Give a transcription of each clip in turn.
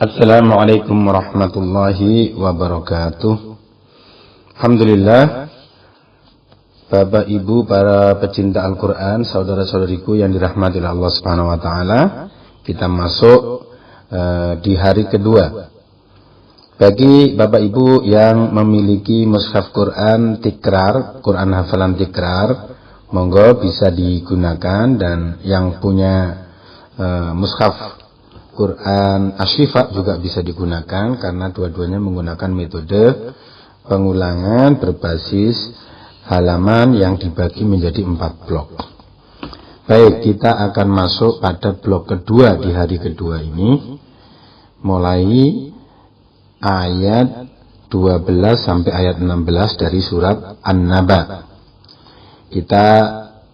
Assalamualaikum warahmatullahi wabarakatuh. Alhamdulillah, Bapak Ibu para pecinta Al-Quran, saudara-saudariku yang dirahmati Allah Subhanahu wa Ta'ala, kita masuk di hari kedua. Bagi Bapak Ibu yang memiliki mushaf Quran tikrar, Quran hafalan tikrar, monggo bisa digunakan, dan yang punya mushaf Quran Asy-Syifa juga bisa digunakan, karena dua-duanya menggunakan metode pengulangan berbasis halaman yang dibagi menjadi 4 blok. Baik, kita akan masuk pada blok kedua di hari kedua ini, mulai ayat 12 sampai ayat 16 dari surat An-Naba. Kita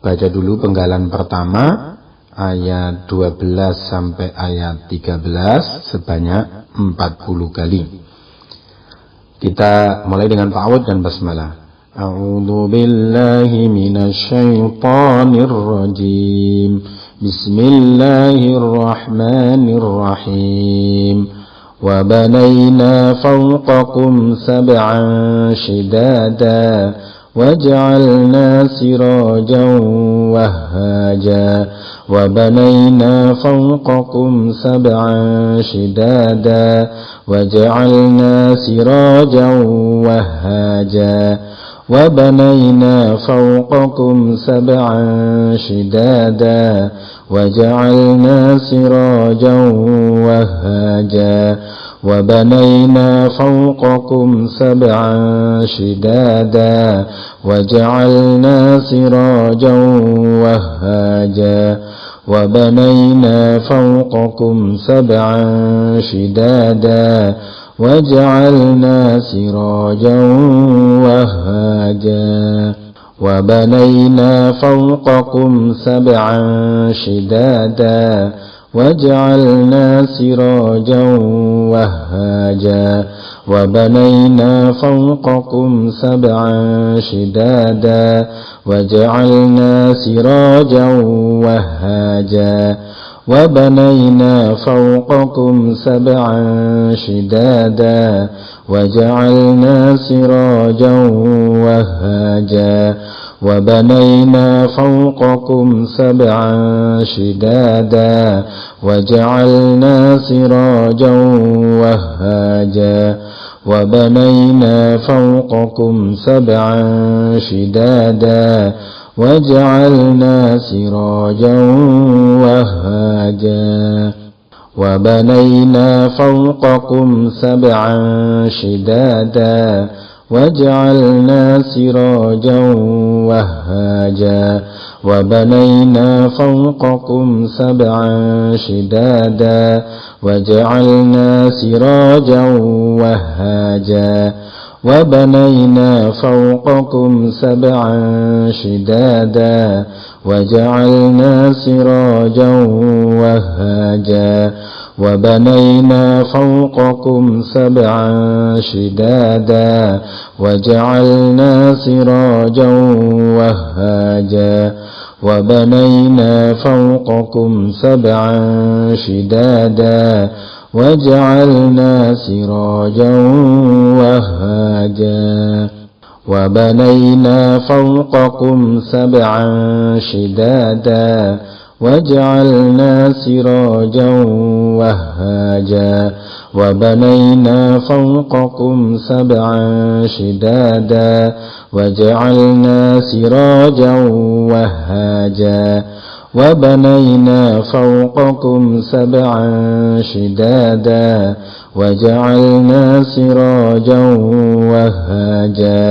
baca dulu penggalan pertama, ayat 12 sampai ayat 13 sebanyak 40 kali. Kita mulai dengan ta'awudz dan basmalah. A'udzu billahi minasyaitonir rajim. Bismillahirrahmanirrahim. Wa banayna fawqakum sab'an shidada waj'alna sirajan wahhaja. وَبَنَيْنَا فَوْقَكُمْ سَبْعًا شِدَادًا وَجَعَلْنَا سِرَاجًا وَهَّاجًا وَبَنَيْنَا فَوْقَكُمْ سَبْعًا شِدَادًا وَجَعَلْنَا سِرَاجًا وَهَّاجًا وَبَنَيْنَا فَوْقَكُمْ سَبْعًا شِدَادًا وَجَعَلْنَا سِرَاجًا وَهَّاجًا وَبَنَيْنَا فَوْقَكُمْ سَبْعًا شِدَادًا وَجَعَلْنَا سِرَاجًا وَهَّاجًا وَبَنَيْنَا فَوْقَكُمْ سَبْعًا شِدَادًا وَجَعَلْنَا سِرَاجًا وَهَّاجًا وَبَنَيْنَا فَوْقَكُمْ سَبْعًا شِدَادًا وَجَعَلْنَا سِرَاجًا وَهَّاجًا وَبَنَيْنَا فَوْقَكُمْ سَبْعًا شِدَادًا وَجَعَلْنَا سِرَاجًا وَهَّاجًا وَبَنَيْنَا فَوْقَكُمْ سَبْعًا شِدَادًا وَجَعَلْنَا سِرَاجًا وَهَّاجًا وَبَنَيْنَا فَوْقَكُمْ سَبْعًا شِدَادًا وَجَعَلْنَا سِرَاجًا وَهَّاجًا وَبَنَيْنَا فَوْقَكُمْ سَبْعًا شِدَادًا وَجَعَلْنَا سِرَاجًا وَهَّاجًا وَبَنَيْنَا فَوْقَكُمْ سَبْعًا شِدَادًا وَجَعَلْنَا سِرَاجًا وَهَّاجًا وَبَنَيْنَا فَوْقَكُمْ سَبْعًا شِدَادًا وَجَعَلْنَا سِرَاجًا وَهَّاجًا وَبَنَيْنَا فَوْقَكُمْ سَبْعًا شِدَادًا وَجَعَلْنَا سِرَاجًا وَهَّاجًا وَبَنَيْنَا فَوْقَكُمْ سَبْعًا شِدَادًا وَجَعَلْنَا سِرَاجًا وَهَّاجًا وَبَنَيْنَا فَوْقَكُمْ سَبْعًا شِدَادًا وَجَعَلْنَا سِرَاجًا وَهَّاجًا وَبَنَيْنَا فَوْقَكُمْ سَبْعًا شِدَادًا وَجَعَلْنَا سِرَاجًا وَهَّاجًا وَبَنَيْنَا فَوْقَكُمْ سَبْعًا شِدَادًا وَجَعَلْنَا سِرَاجًا وَهَّاجًا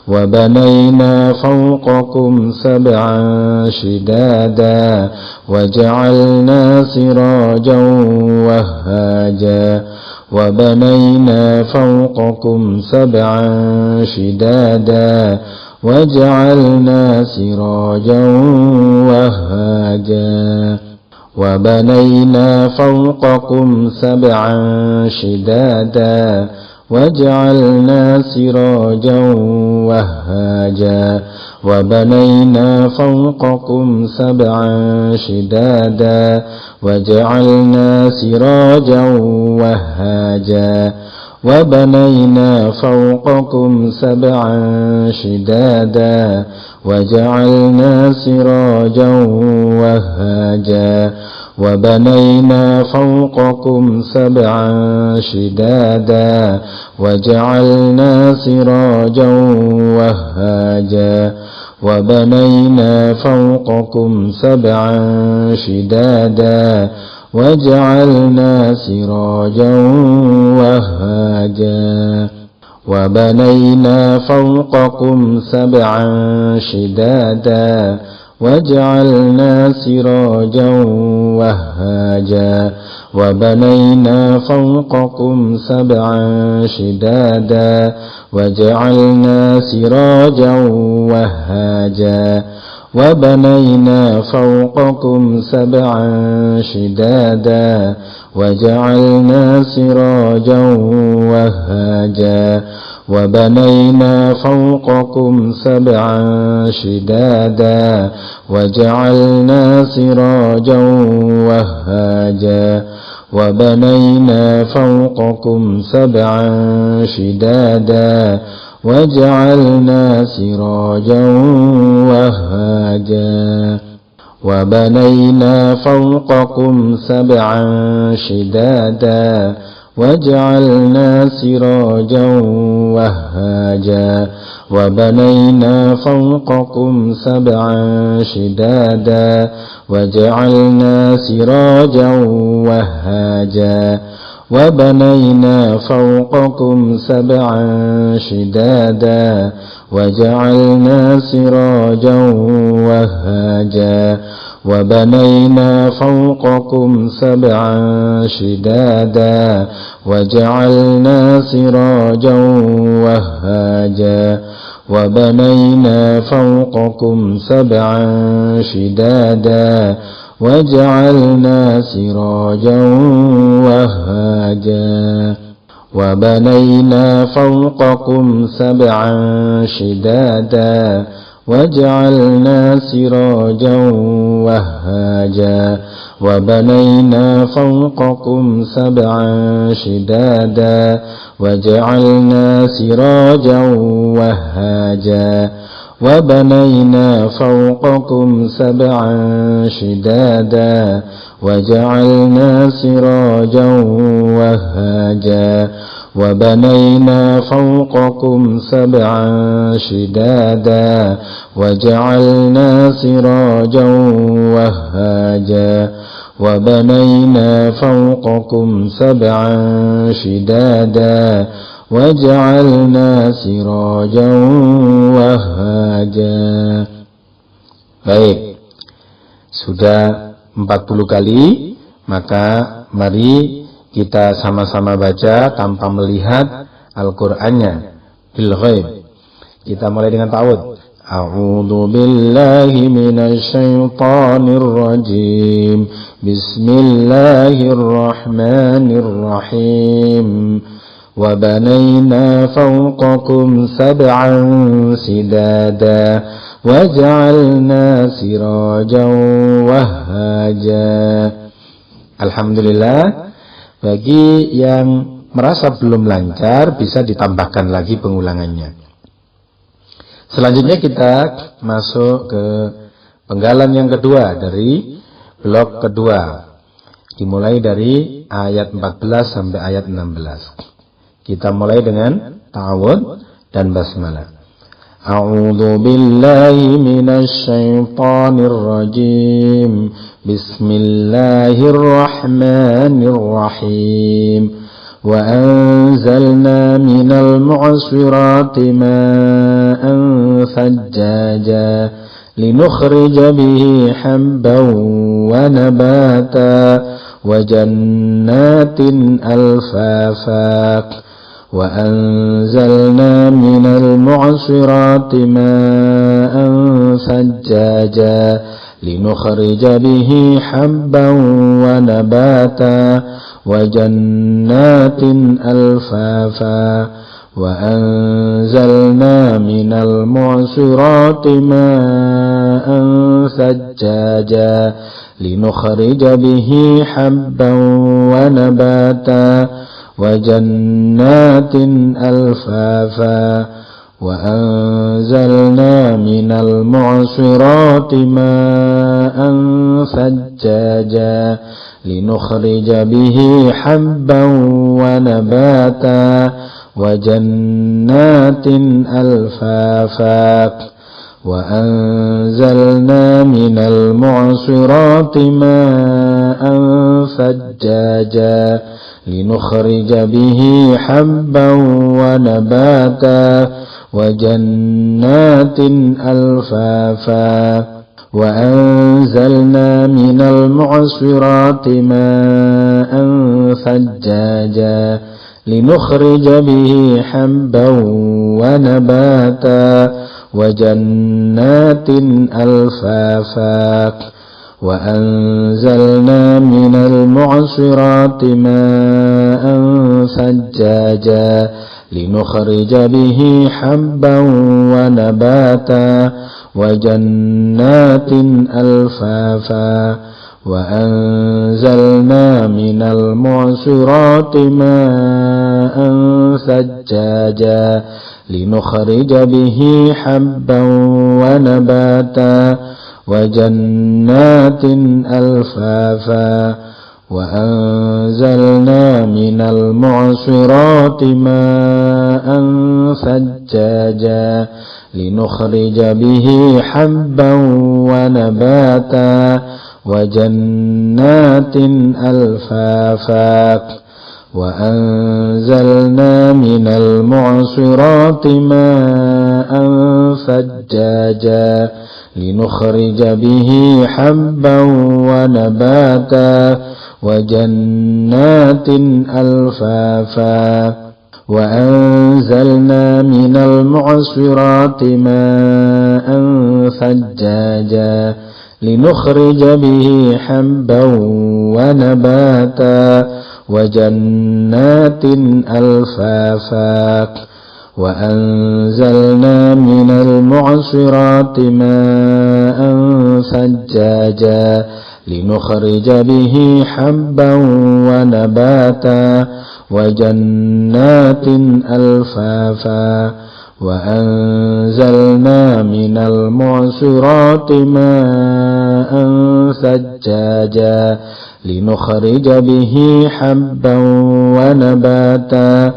وَبَنَيْنَا فَوْقَكُمْ سَبْعًا شِدَادًا وَجَعَلْنَا سِرَاجًا وَهَّاجًا وَبَنَيْنَا فَوْقَكُمْ سَبْعًا شِدَادًا وَجَعَلْنَا سِرَاجًا وَهَّاجًا وَبَنَيْنَا فَوْقَكُمْ سَبْعًا شِدَادًا وَجَعَلْنَا سِرَاجًا وَهَّاجًا وبنينا فوقكم سبعا شدادا وجعلنا سراجا وهاجا وبنينا فوقكم سبعا شدادا وجعلنا سراجا وهاجا وبنينا فوقكم سبعا شدادا وجعلنا سراجا وهاجا وبنينا فوقكم سبعا شدادا وجعلنا سراجا وهاجا وبنينا فوقكم سبعا شدادا وجعلنا سراجا وهاجا وبنينا فوقكم سبعا شدادا وجعلنا سراجا وهاجا وبنينا فوقكم سبعا شدادا وجعلنا سراجا وهاجا وبنينا فوقكم سبعا شدادا وجعلنا سراجا وهاجا وبنينا فوقكم سبعا شدادا وجعلنا سراجا وهاجا وبنينا فوقكم سبعا شدادا وجعلنا سراجا وهاجا وبنينا فوقكم سبعا شدادا وجعلنا سراجا وهاجا وبنينا فوقكم سبعا شدادا وجعلنا سراجا وهاجا وبنينا فوقكم سبعا شدادا وجعلنا سراجا وهاجا وبنينا فوقكم سبعا شدادا وجعلنا سراجا وهاجا وبنينا فوقكم سبعا شدادا وجعلنا سراجا وهاجا وبنينا فوقكم سبعا شدادا وجعلنا سراجا وهاجا وبنينا فوقكم سبعا شدادا وجعلنا سراجا وهاجا وبنينا فوقكم سبعا شدادا وجعلنا سراجا وهاجا وبنينا فوقكم سبعا شدادا وجعلنا سراجا وهاجا. Baik, sudah 40 kali, maka mari kita sama-sama baca tanpa melihat Al-Qur'annya bil ghaib. Kita mulai dengan ta'awudz. A'udzu billahi minasy syaithanir rajim. Bismillahirrahmanirrahim. Wa banayna fawqakum sab'an sidada wa ja'alna sirajan wahhaja. Alhamdulillah. Bagi yang merasa belum lancar, bisa ditambahkan lagi pengulangannya. Selanjutnya kita masuk ke penggalan yang kedua dari blok kedua. Dimulai dari ayat 14 sampai ayat 16. Kita mulai dengan ta'awudz dan basmalah. A'udzu billahi minasy syaithanir rajim. Bismillahirrahmanirrahim. Wa anzalna minal mu'aswirati ma'an thajjaja linukhrija bihi habban wa nabata wa jannatin alfafa. وأنزلنا من المعصرات ماء ثجاجا لنخرج به حبا ونباتا وجنات ألفافا وأنزلنا من المعصرات ماء ثجاجا لنخرج به حبا ونباتا وجنات ألفافا وأنزلنا من المعصرات ماء ثجاجا لنخرج به حبا ونباتا وجنات ألفافا وأنزلنا من المعصرات ماء ثجاجا لنخرج به حبا ونباتا وجنات ألفافا وأنزلنا من المعصرات ماء ثجاجا لنخرج به حبا ونباتا وجنات ألفافا وأنزلنا من المعصرات ماء ثجاجا لنخرج به حبا ونباتا وجنات ألفافا وأنزلنا من المعصرات ماء ثجاجا لنخرج به حبا ونباتا وجنات ألفافا وأنزلنا من المعصرات ماء ثجاجا لنخرج به حبا ونباتا وجنات ألفافا وأنزلنا من المعصرات ماء ثجاجا لنخرج به حبا ونباتا وجنات ألفافا وأنزلنا من المعصرات ماء ثجاجا لنخرج به حبا ونباتا وجنات ألفافا وأنزلنا من المعصرات ماء ثجاجا لنخرج به حبا ونباتا وجنات ألفافا وأنزلنا من المعصرات ماء ثجاجا لنخرج به حبا ونباتا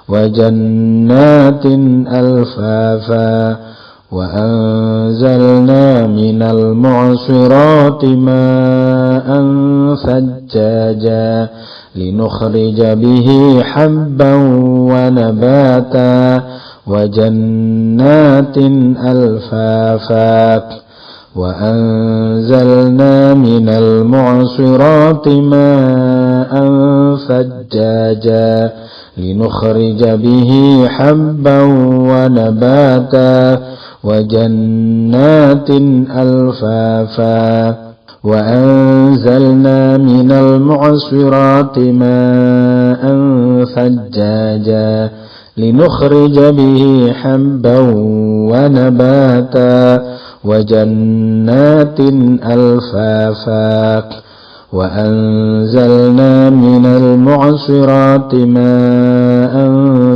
وجنات ألفافا وأنزلنا من المعصرات ماء ثجاجا لنخرج به حبا ونباتا وجنات ألفافا وأنزلنا من المعصرات ماء ثجاجا لنخرج به حبا ونباتا وجنات ألفافا وأنزلنا من المعصرات ماء ثجاجا لنخرج به حبا ونباتا وجنات ألفافا وأنزلنا من المعصرات ماء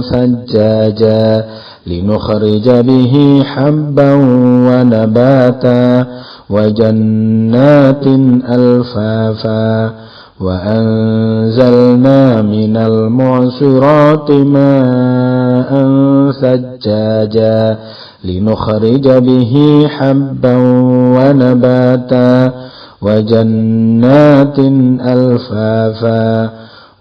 ثجاجا لنخرج به حبا ونباتا وجنات ألفافا وأنزلنا من المعصرات ماء ثجاجا لنخرج به حبا ونباتا وجنات ألفافا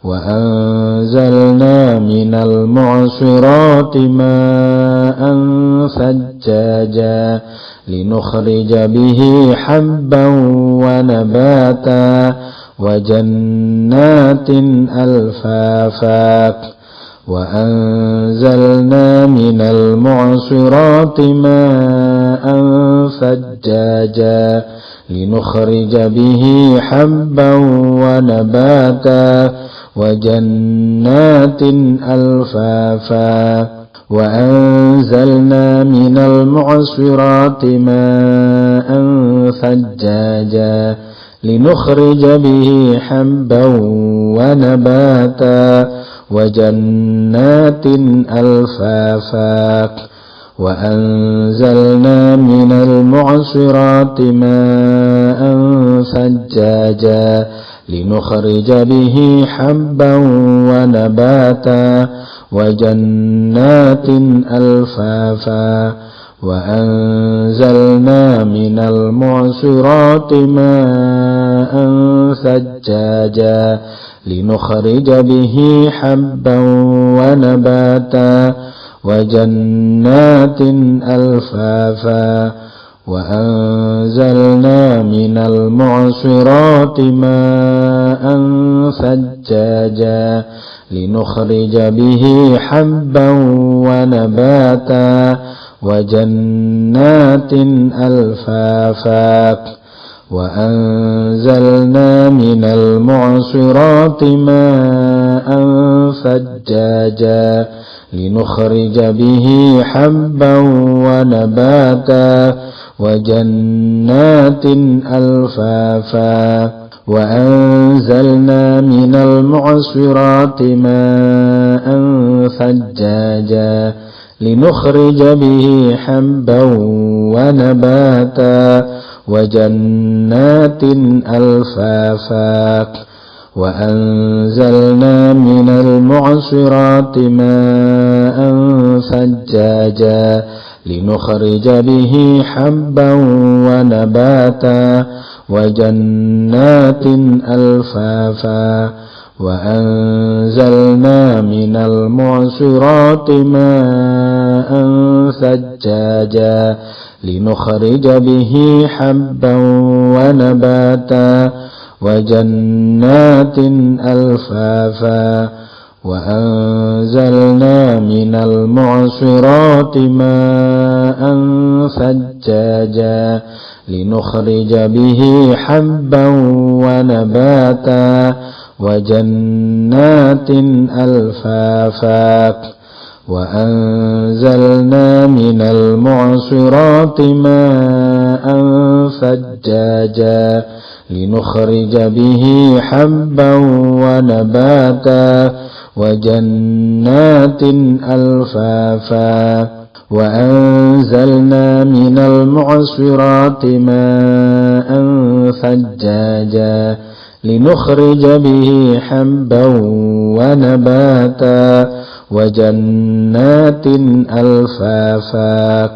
وأنزلنا من المعصرات ماء ثجاجا لنخرج به حبا ونباتا وجنات ألفافا وأنزلنا من المعصرات ماء ثجاجا لنخرج به حبا ونباتا وجنات ألفافا وأنزلنا من المعصرات ماء ثجاجا لنخرج به حبا ونباتا وجنات ألفافا وأنزلنا من المعصرات ماء ثجاجا لنخرج به حبا ونباتا وجنات ألفافا وأنزلنا من المعصرات ماء ثجاجا لنخرج به حبا ونباتا وجنات ألفافا وأنزلنا من المعصرات ماء ثجاجا لنخرج به حبا ونباتا وجنات ألفافا وأنزلنا من المعصرات ماء ثجاجا لنخرج به حبا ونباتا وجنات ألفافا وأنزلنا من المعصرات ماء ثجاجا لنخرج به حبا ونباتا وجنات ألفافا وأنزلنا من المعصرات ماء ثجاجا لنخرج به حبا ونباتا وجنات ألفافا وأنزلنا من المعصرات ماء ثجاجا لنخرج به حبا ونباتا وجنات ألفافا وأنزلنا من المعصرات ماء ثجاجا لنخرج به حبا ونباتا وجنات ألفافا وأنزلنا من المعصرات ماء ثجاجا لنخرج به حبا ونباتا وجنات ألفافا وأنزلنا من المعصرات ماء ثجاجا لنخرج به حبا ونباتا وجنات ألفافا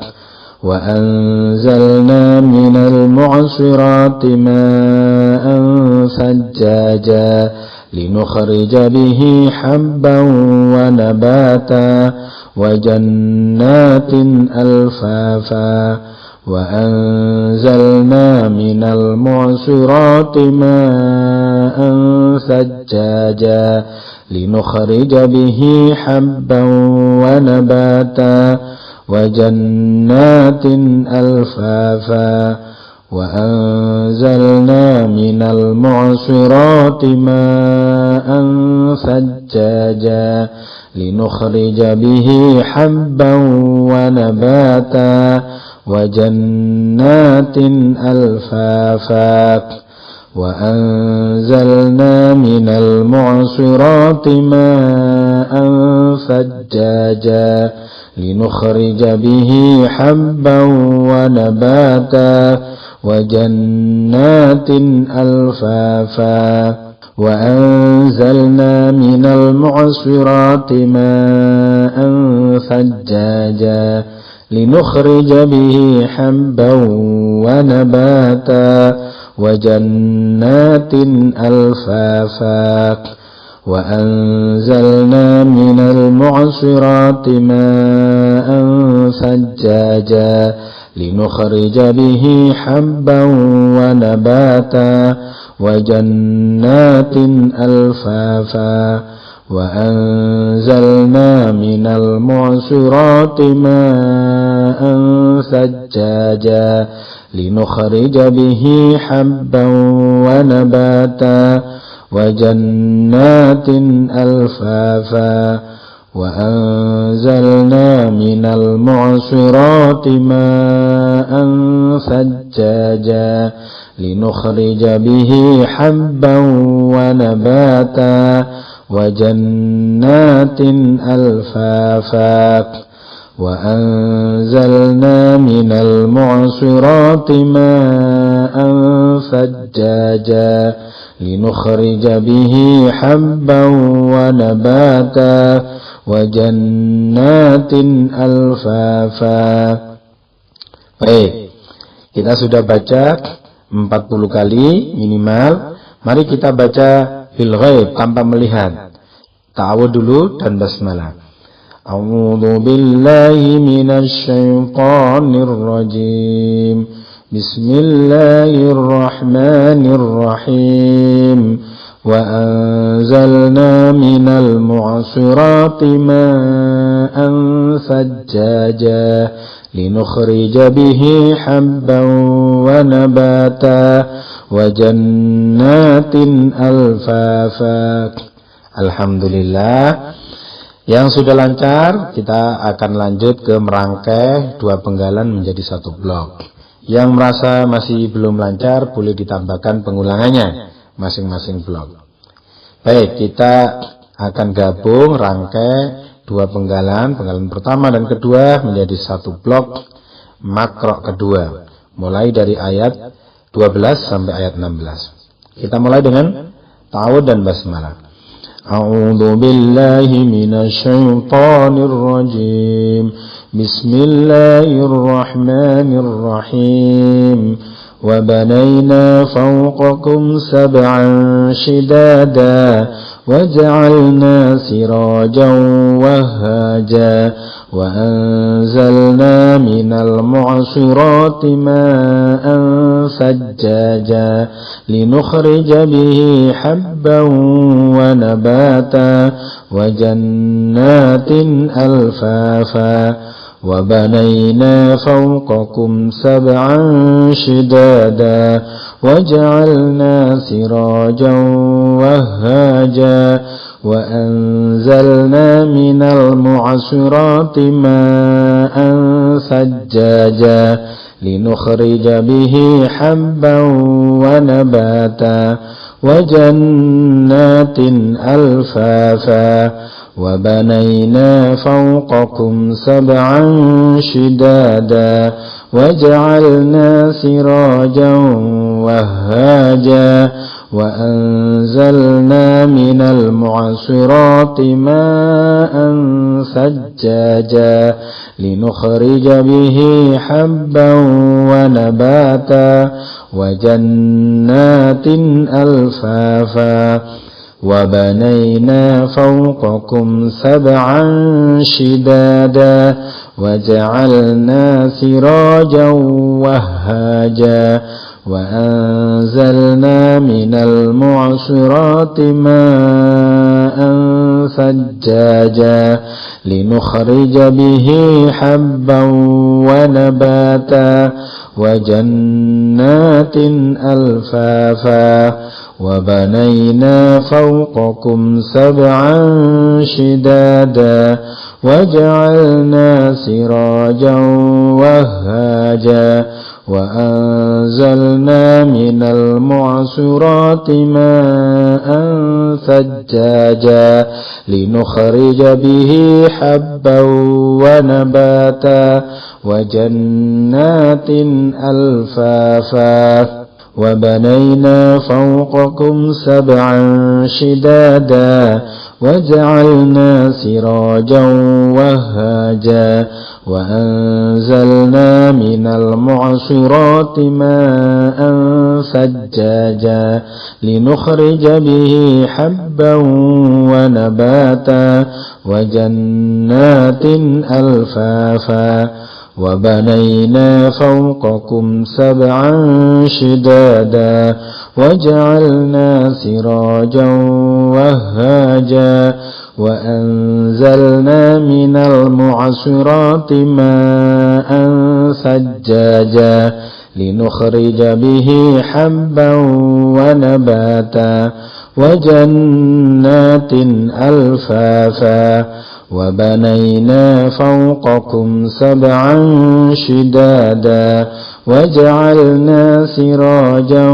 وأنزلنا من المعصرات ماء ثجاجا لنخرج به حبا ونباتا وجنات ألفافا وأنزلنا من المعصرات ماء ثجاجا لنخرج به حبا ونباتا وجنات ألفافا وأنزلنا من المعصرات ماء ثجاجا لنخرج به حبا ونباتا وجنات ألفافا وأنزلنا من المعصرات ماء ثجاجا لنخرج به حبا ونباتا وجنات ألفافا وأنزلنا من المعصرات ماء ثجاجا لنخرج به حبا ونباتا وجنات ألفافا وأنزلنا من المعصرات ماء ثجاجا لنخرج به حبا ونباتا وجنات ألفافا وأنزلنا من المعصرات ماء ثجاجا لنخرج به حبا ونباتا وجنات ألفافا وأنزلنا من المعصرات ماء ثجاجا لنخرج به حبا ونباتا وجنات ألفافا وأنزلنا من المعصرات ماء ثجاجا لنخرج به حبا ونباتا وجنات ألفافا. Baik, kita sudah baca 40 kali minimal. Mari kita baca fil ghaib tanpa melihat. Ta'awudz dulu dan basmalah. A'udzu billahi minasy syaithanir rajim. Bismillahirrahmanirrahim. Wa anzalna minal mu'asirati ma'an thajjaja linukhrija bihi habban wa nabata wa jannatin alfafa. Alhamdulillah. Yang sudah lancar, kita akan lanjut ke merangkai 2 penggalan menjadi 1 blok. Yang merasa masih belum lancar, boleh ditambahkan pengulangannya masing-masing blok. Baik, kita akan gabung rangkai 2 penggalan pertama dan kedua menjadi 1 blok makro kedua, mulai dari ayat 12 sampai ayat 16. Kita mulai dengan ta'awudz dan basmalah. A'udzu billahi minasy syaithanir rajim. Bismillahirrahmanirrahim. Wa banayna fawqakum sab'an shidada wa ja'alna sirajan wahhaja wa anzalna minal mu'asirati ma'an thajjaja linukhrija bihi habban wa nabata wa jannatin alfafa wa banayna fawqakum sab'an shidada wa ja'alna sirajan wahhaja wa anzalna minal mu'asirati ma'an thajjaja linukhrija bihi habban wa nabata wa jannatin alfafa wa banayna fawqakum sab'an shidada wa ja'alna sirajan wahhaja wa anzalna minal mu'asirati ma'an thajjaja linukhrija bihi habban wa nabata wa jannatin alfafa wa banayna fawqakum sab'an shidada wa ja'alna sirajan wahhaja wa anzalna minal mu'asirati ma'an thajjaja linukhrija bihi habban wa nabata wa jannatin alfafa wa banayna fawqakum sab'an shidada wa ja'alna sirajan wahhaja wa anzalna minal mu'asirati ma'an thajjaja linukhrija bihi habban wa nabata wa jannatin alfafa wa banayna fawqakum sab'an shidada wa ja'alna sirajan wahhaja wa anzalna minal mu'asirati ma'an thajjaja linukhrija bihi habban wa nabata wa jannatin alfafa wa banayna fawqakum sab'an shidada wa ja'alna sirajan wahhaja wa anzalna minal mu'asirati ma'an thajjaja linukhrija bihi habban wa nabata وجنات ألفافا وبنينا فوقكم سبعا شدادا وجعلنا سراجا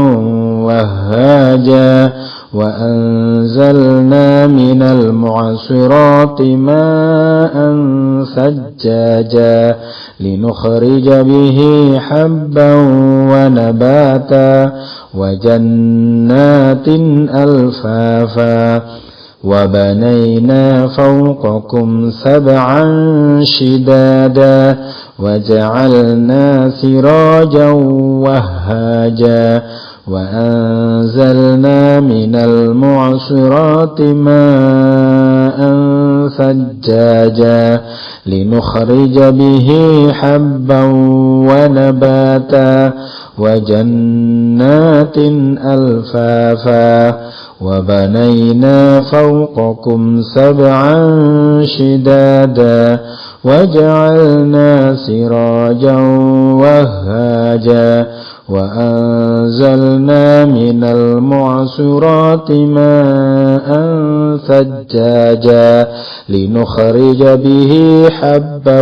وهاجا وأنزلنا من المعصرات ماء ثجاجا لنخرج به حبا ونباتا وجنات ألفافا وبنينا فوقكم سبعا شدادا وجعلنا سراجا وهاجا وأنزلنا من المعصرات ماء ثجاجا لنخرج به حبا ونباتا وجنات ألفافا وبنينا فوقكم سبعا شدادا وجعلنا سراجا وهاجا وأنزلنا من المعصرات ماء ثجاجا لنخرج به حبا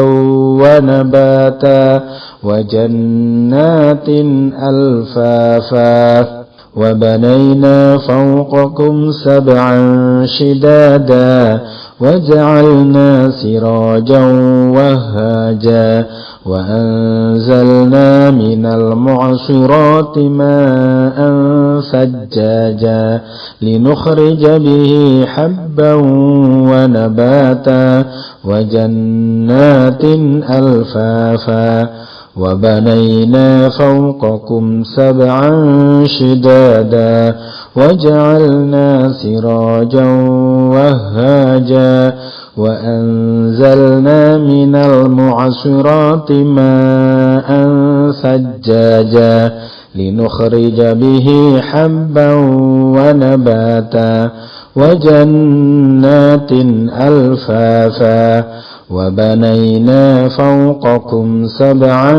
ونباتا وجنات ألفافا وبنينا فوقكم سبعا شدادا وجعلنا سراجا وهاجا وأنزلنا من المعصرات ماء ثجاجا لنخرج به حبا ونباتا وجنات ألفافا وبنينا فوقكم سبعا شدادا وجعلنا سراجا وهاجا وأنزلنا من المعصرات ماء ثجاجا لنخرج به حبا ونباتا وجنات ألفافا وبنينا فوقكم سبعا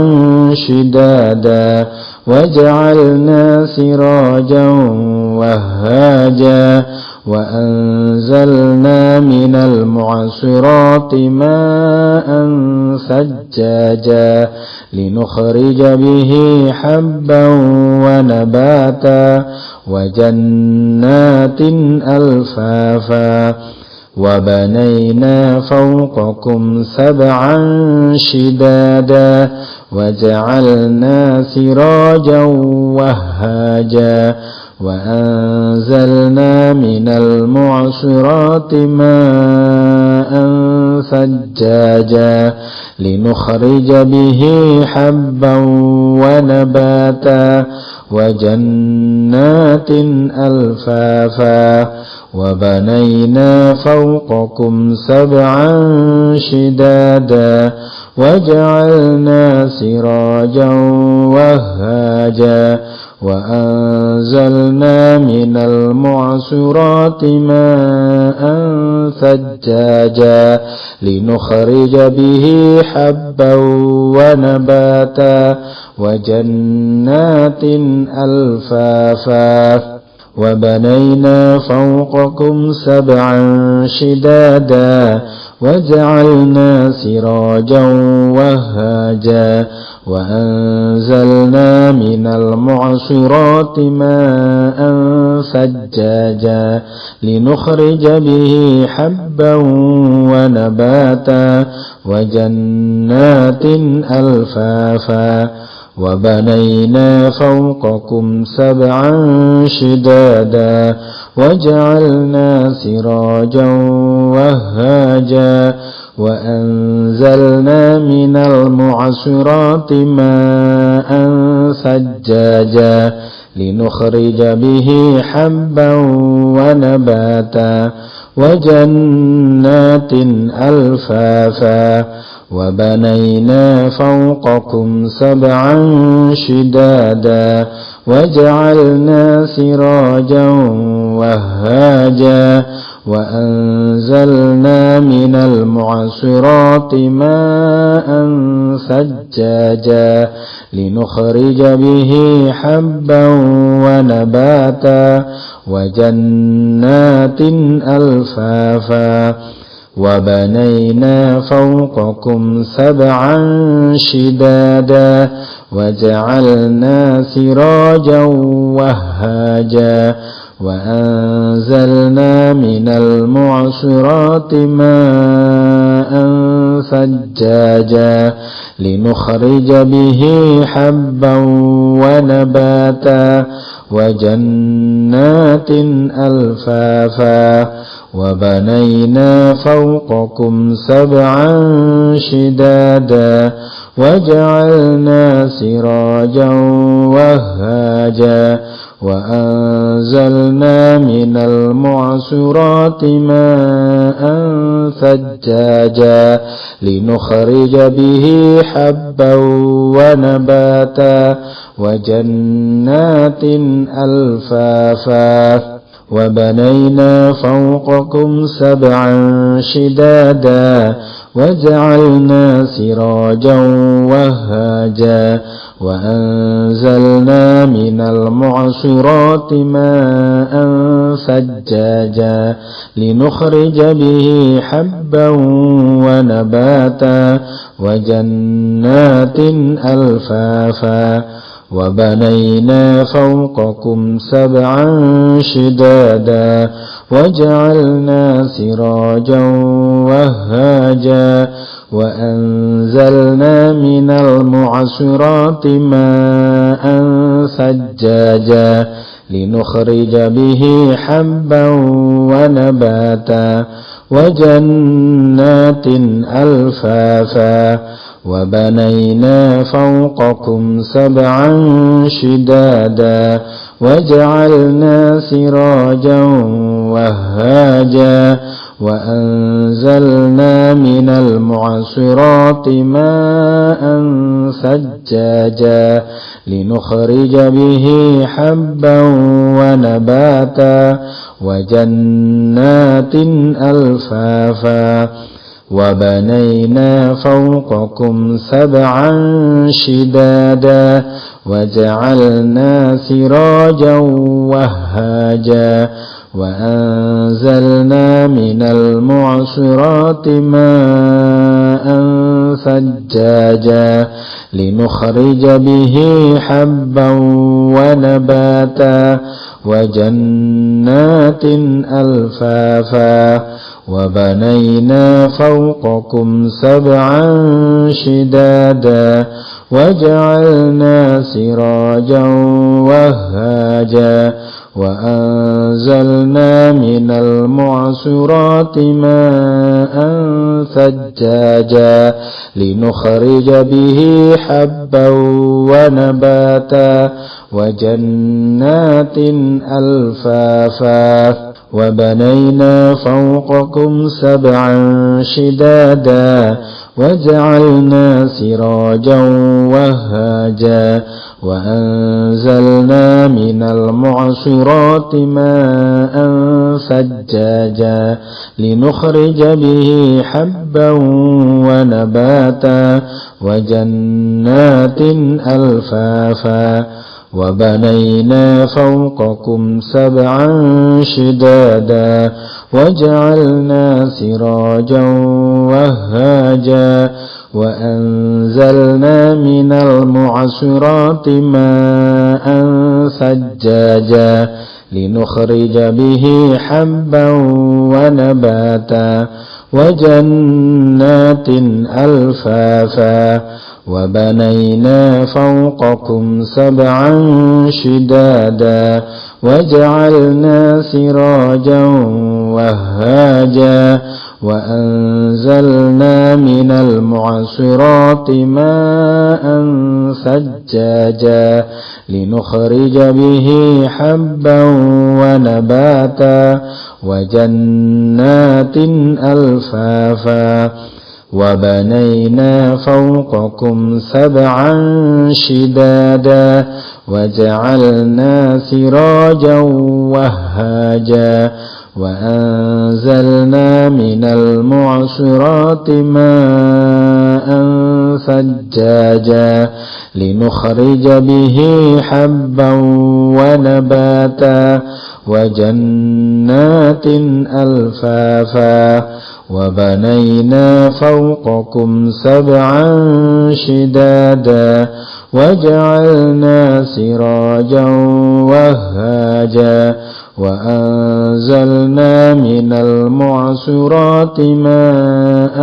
شدادا وجعلنا سراجا وهاجا وأنزلنا من المعصرات ماء ثجاجا لنخرج به حبا ونباتا وجنات ألفافا وبنينا فوقكم سبعا شدادا وجعلنا سراجا وهاجا وأنزلنا من المعصرات ماء ثجاجا لنخرج به حبا ونباتا وجنات ألفافا وبنينا فوقكم سبعا شدادا وجعلنا سراجا وهاجا وأنزلنا من المعصرات ماء ثجاجا لنخرج به حبا ونباتا وجنات ألفافا وبنينا فوقكم سبعا شدادا وجعلنا سراجا وهاجا وأنزلنا من المعصرات ماء ثجاجا لنخرج به حبا ونباتا وجنات ألفافا وبنينا فوقكم سبعا شدادا وجعلنا سراجا وهاجا وأنزلنا من المعصرات ماء ثجاجا لنخرج به حبا ونباتا وجنات ألفافا وبنينا فوقكم سبعا شدادا وجعلنا سراجا وهاجا وأنزلنا من المعصرات ماء ثجاجا لنخرج به حبا ونباتا وجنات ألفافا وبنينا فوقكم سبعا شدادا وجعلنا سراجا وهاجا وأنزلنا من المعصرات ماء ثجاجا لنخرج به حبا ونباتا وجنات ألفافا وبنينا فوقكم سبعا شدادا وجعلنا سراجا وهاجا وأنزلنا من المعصرات ماء ثجاجا لنخرج به حبا ونباتا وجنات ألفافا وبنينا فوقكم سبعا شدادا وجعلنا سراجا وهاجا وأنزلنا من المعصرات ماء ثجاجا لنخرج به حبا ونباتا وجنات ألفافا وبنينا فوقكم سبعا شدادا وجعلنا سراجا وهاجا وأنزلنا من المعصرات ماء ثجاجا لنخرج به حبا ونباتا وجنات ألفافا وبنينا فوقكم سبعا شدادا وجعلنا سراجا وهاجا وأنزلنا من المعصرات ماء ثجاجا لنخرج به حبا ونباتا وجنات ألفافا وبنينا فوقكم سبعا شدادا وجعلنا سراجا وهاجا وأنزلنا من المعصرات ماء ثجاجا لنخرج به حبا ونباتا وجنات ألفافا وبنينا فوقكم سبعا شدادا وجعلنا سراجا وهاجا وأنزلنا من المعصرات ماء ثجاجا لنخرج به حبا ونباتا وجنات ألفافا وبنينا فوقكم سبعا شدادا وجعلنا سراجا وهاجا وأنزلنا من المعصرات ماء ثجاجا لنخرج به حبا ونباتا وجنات ألفافا وبنينا فوقكم سبعا شدادا وجعلنا سراجا وهاجا وأنزلنا من المعصرات ماء ثجاجا لنخرج به حبا ونباتا وجنات ألفافا وبنينا فوقكم سبعا شدادا وجعلنا سراجا وهاجا وأنزلنا من المعصرات ماء ثجاجا لنخرج به حبا ونباتا وجنات ألفافا وبنينا فوقكم سبعا شدادا وجعلنا سراجا وهاجا وأنزلنا من المعصرات ماء ثجاجا لنخرج به حبا ونباتا وجنات ألفافا وبنينا فوقكم سبعا شدادا وجعلنا سراجا وهاجا وأنزلنا من المعصرات ماء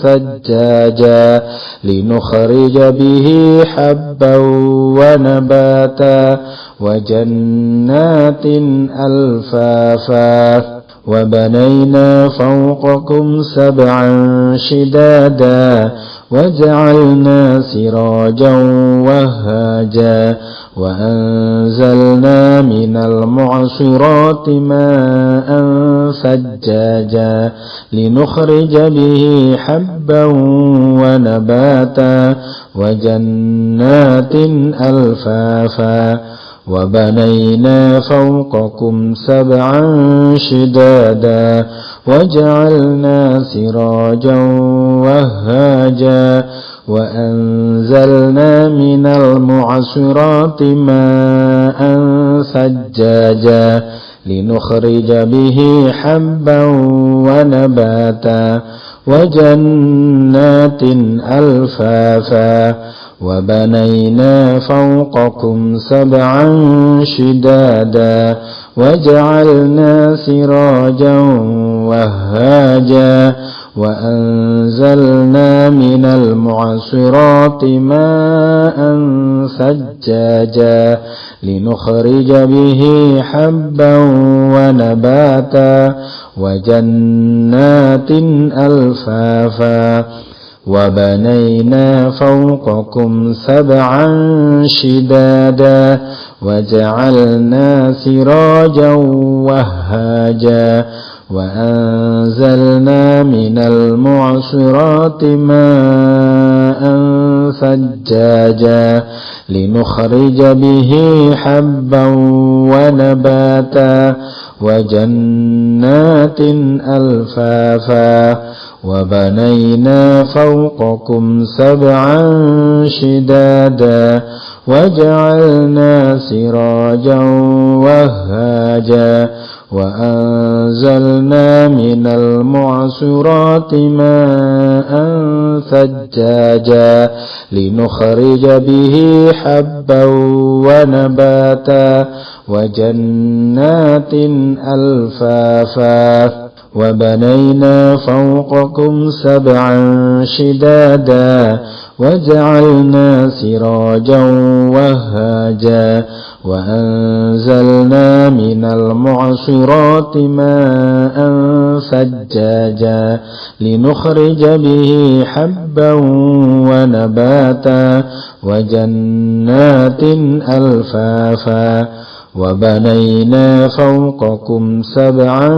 ثجاجا لنخرج به حبا ونباتا وجنات ألفافا وبنينا فوقكم سبعا شدادا وجعلنا سراجا وهاجا وأنزلنا من المعصرات ماء ثجاجا لنخرج به حبا ونباتا وجنات ألفافا وبنينا فوقكم سبعا شدادا وجعلنا سراجا وهاجا وأنزلنا من المعصرات ماء ثجاجا لنخرج به حبا ونباتا وجنات ألفافا وبنينا فوقكم سبعا شدادا وجعلنا سراجا وهاجا وأنزلنا من المعصرات ماء ثجاجا لنخرج به حبا ونباتا وجنات ألفافا وبنينا فوقكم سبعا شدادا وجعلنا سراجا وهاجا وأنزلنا من المعصرات ماء ثجاجا لنخرج به حبا ونباتا وجنات ألفافا وبنينا فوقكم سبعا شدادا وجعلنا سراجا وهاجا وأنزلنا من المعصرات ماء ثجاجا لنخرج به حبا ونباتا وجنات ألفافا وبنينا فوقكم سبعا شدادا وجعلنا سراجا وهاجا وأنزلنا من المعصرات ماء ثجاجا لنخرج به حبا ونباتا وجنات ألفافا وبنينا فوقكم سبعا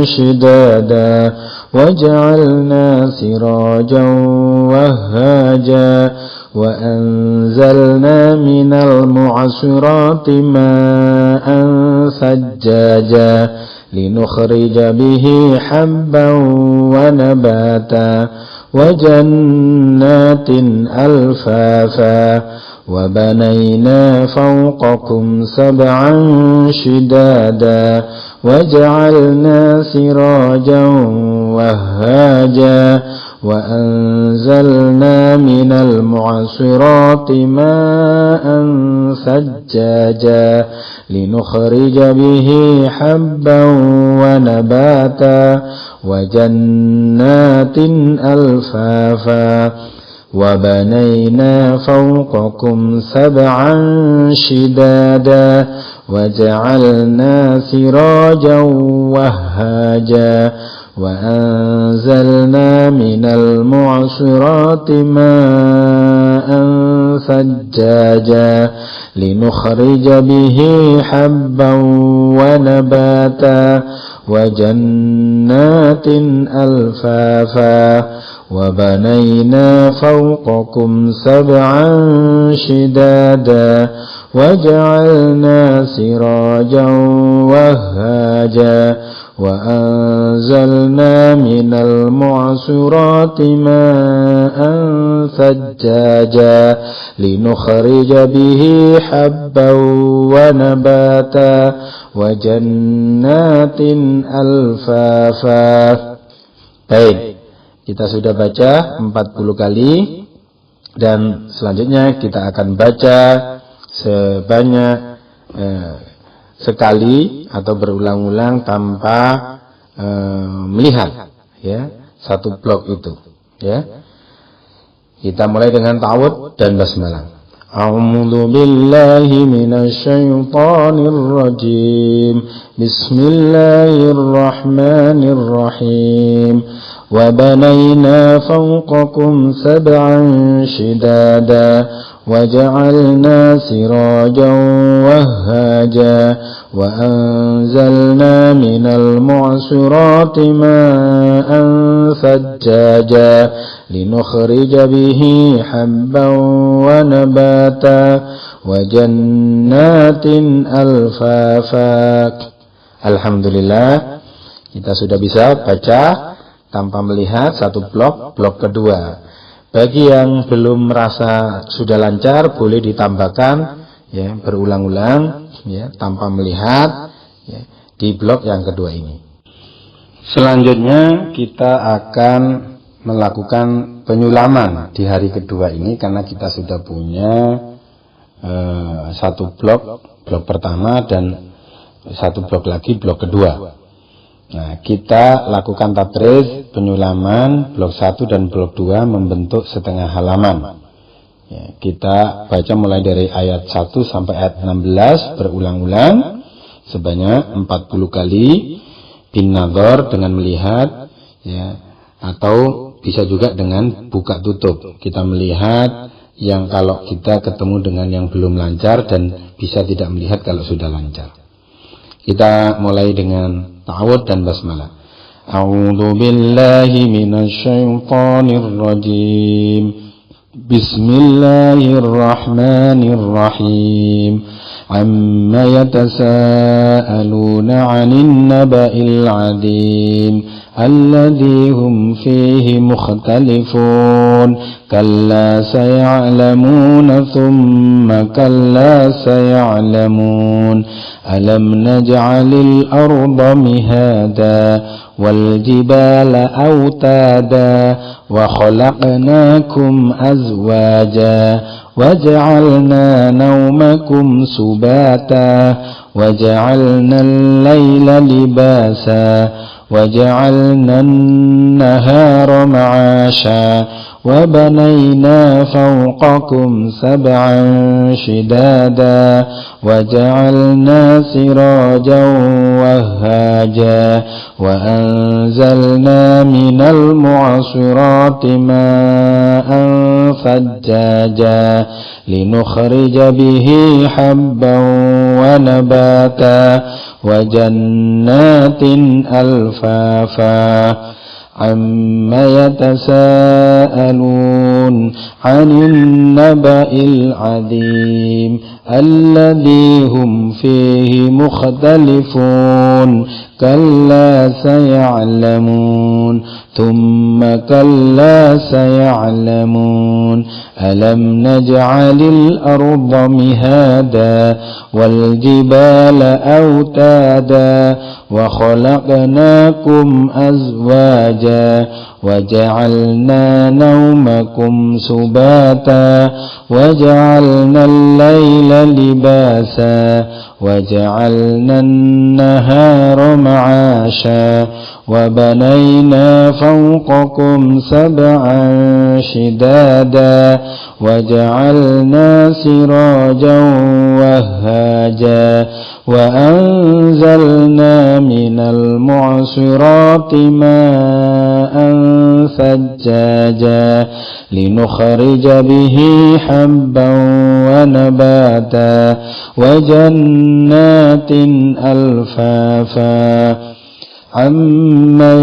شدادا وجعلنا سراجا وهاجا وأنزلنا من المعصرات ماء ثجاجا لنخرج به حبا ونباتا وجنات ألفافا وبنينا فوقكم سبعا شدادا وجعلنا سراجا وهاجا وأنزلنا من المعصرات ماء ثجاجا لنخرج به حبا ونباتا وجنات ألفافا وبنينا فوقكم سبعا شدادا وجعلنا سراجا وهاجا وأنزلنا من المعصرات ماء ثجاجا لنخرج به حبا ونباتا وجنات ألفافا وبنينا فوقكم سبعا شدادا وجعلنا سراجا وهاجا وأنزلنا من المعصرات ماء ثجاجا لنخرج به حبا ونباتا وجنات ألفافا. Baik, kita sudah baca 40 kali dan selanjutnya kita akan baca sebanyak sekali atau berulang-ulang tanpa melihat, ya, satu blok itu, ya. Kita mulai dengan ta'awudz dan basmalah. A'udzu billahi minasyaitonir rajim. Bismillahirrahmanirrahim. Wa banayna fawqakum sab'an shidada wa ja'alna sirajan wahhaja wa anzalna minal mu'sirati ma'an thajjaja linukhrija bihi habban wa nabata wa jannatin alfafa. Alhamdulillah, kita sudah bisa baca tanpa melihat satu blok kedua. Bagi yang belum merasa sudah lancar, boleh ditambahkan, ya, berulang-ulang, ya, tanpa melihat, ya, di blok yang kedua ini. Selanjutnya kita akan melakukan penyulaman di hari kedua ini, karena kita sudah punya satu blok pertama dan satu blok lagi, blok kedua. Nah, kita lakukan tadris penyulaman blok 1 dan blok 2 membentuk setengah halaman. Ya, kita baca mulai dari ayat 1 sampai ayat 16 berulang-ulang sebanyak 40 kali bin nadhar dengan melihat, ya, atau bisa juga dengan buka tutup. Kita melihat yang kalau kita ketemu dengan yang belum lancar dan bisa tidak melihat kalau sudah lancar. Kita mulai dengan ta'awudz dan basmalah. A'udzu billahi minasyaitonir rajim. Bismillahirrahmanirrahim. Amma yatasaaluna 'anil naba'il 'adzim alladzi hum fihi mukhtalifun. Kalla saya'lamuna thumma kalla saya'lamun. ألم نجعل الأرض مهادا والجبال أوتادا وخلقناكم أزواجا وجعلنا نومكم سباتا وجعلنا الليل لباسا وجعلنا النهار معاشا وبنينا فوقكم سبعا شدادا وجعلنا سراجا وهاجا وأنزلنا من المعصرات ماء ثجاجا لنخرج به حبا ونباتا وجنات ألفافا. عما يتساءلون عن النبأ العظيم الذي هم فيه مختلفون. كلا سيعلمون ثم كلا سيعلمون. ألم نجعل الأرض مهادا والجبال أوتادا وخلقناكم أزواجا وجعلنا نومكم سباتا وجعلنا الليل لباسا وجعلنا النهار معاشا وبنينا فوقكم سبعا شدادا وجعلنا سراجا وهاجا وأنزلنا من المعصرات ماء ثجاجا لنخرج به حبا ونباتا وجنات ألفافا. عما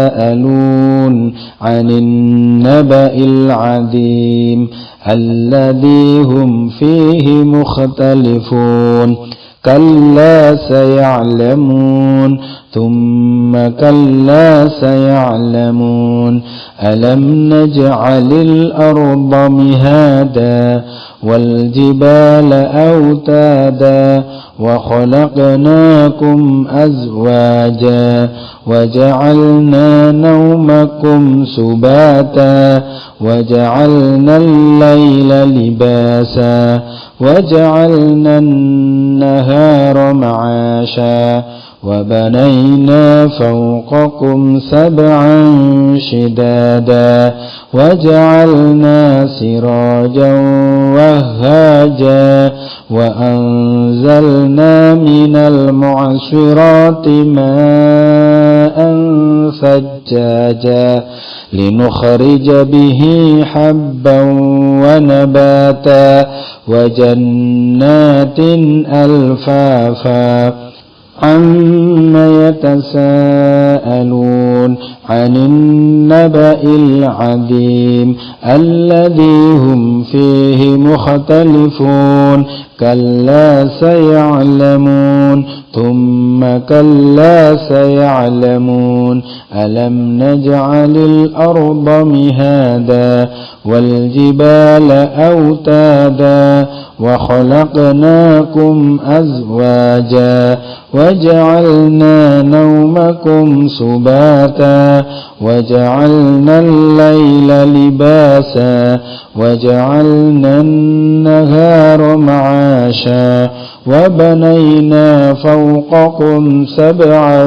يتساءلون عن النبأ العظيم الذي هم فيه مختلفون. كلا سيعلمون ثم كلا سيعلمون ألم نجعل الأرض مهادا والجبال أوتادا وخلقناكم أزواجا وجعلنا نومكم سباتا وجعلنا الليل لباسا وجعلنا النهار معاشا وبنينا فوقكم سبعا شدادا وجعلنا سراجا وهاجا وأنزلنا من المعصرات ماء ثجاجا لنخرج به حبا ونباتا وجنات ألفافا عما يتساءلون عن النبأ العظيم الذي هم فيه مختلفون كلا سيعلمون ثم كلا سيعلمون ألم نجعل الأرض مهادا والجبال أوتادا وخلقناكم أزواجا وجعلنا نومكم سباتا وجعلنا الليل لباسا وجعلنا النهار معاشا وبنينا فوقكم سبعا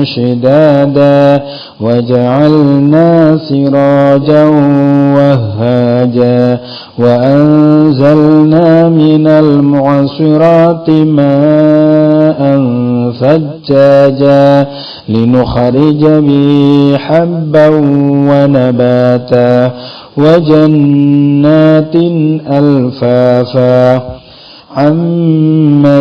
شدادا وجعلنا سراجا وهاجا وأنزلنا من المعصرات ماء ثجاجا لنخرج به حبا ونباتا وجنات ألفافا عما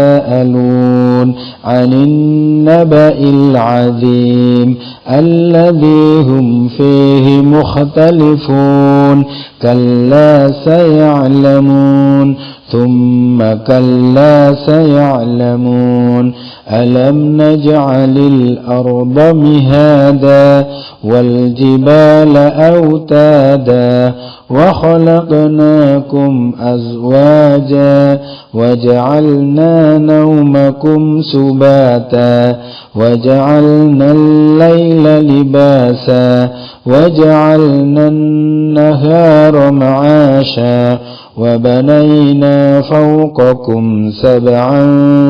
يتساءلون عن النبأ العظيم الذي هم فيه مختلفون كلا سيعلمون ثم كلا سيعلمون ألم نجعل الأرض مهادا والجبال أوتادا وخلقناكم أزواجا وجعلنا نومكم سباتا وجعلنا الليل لباسا وجعلنا النهار معاشا وبنينا فوقكم سبعا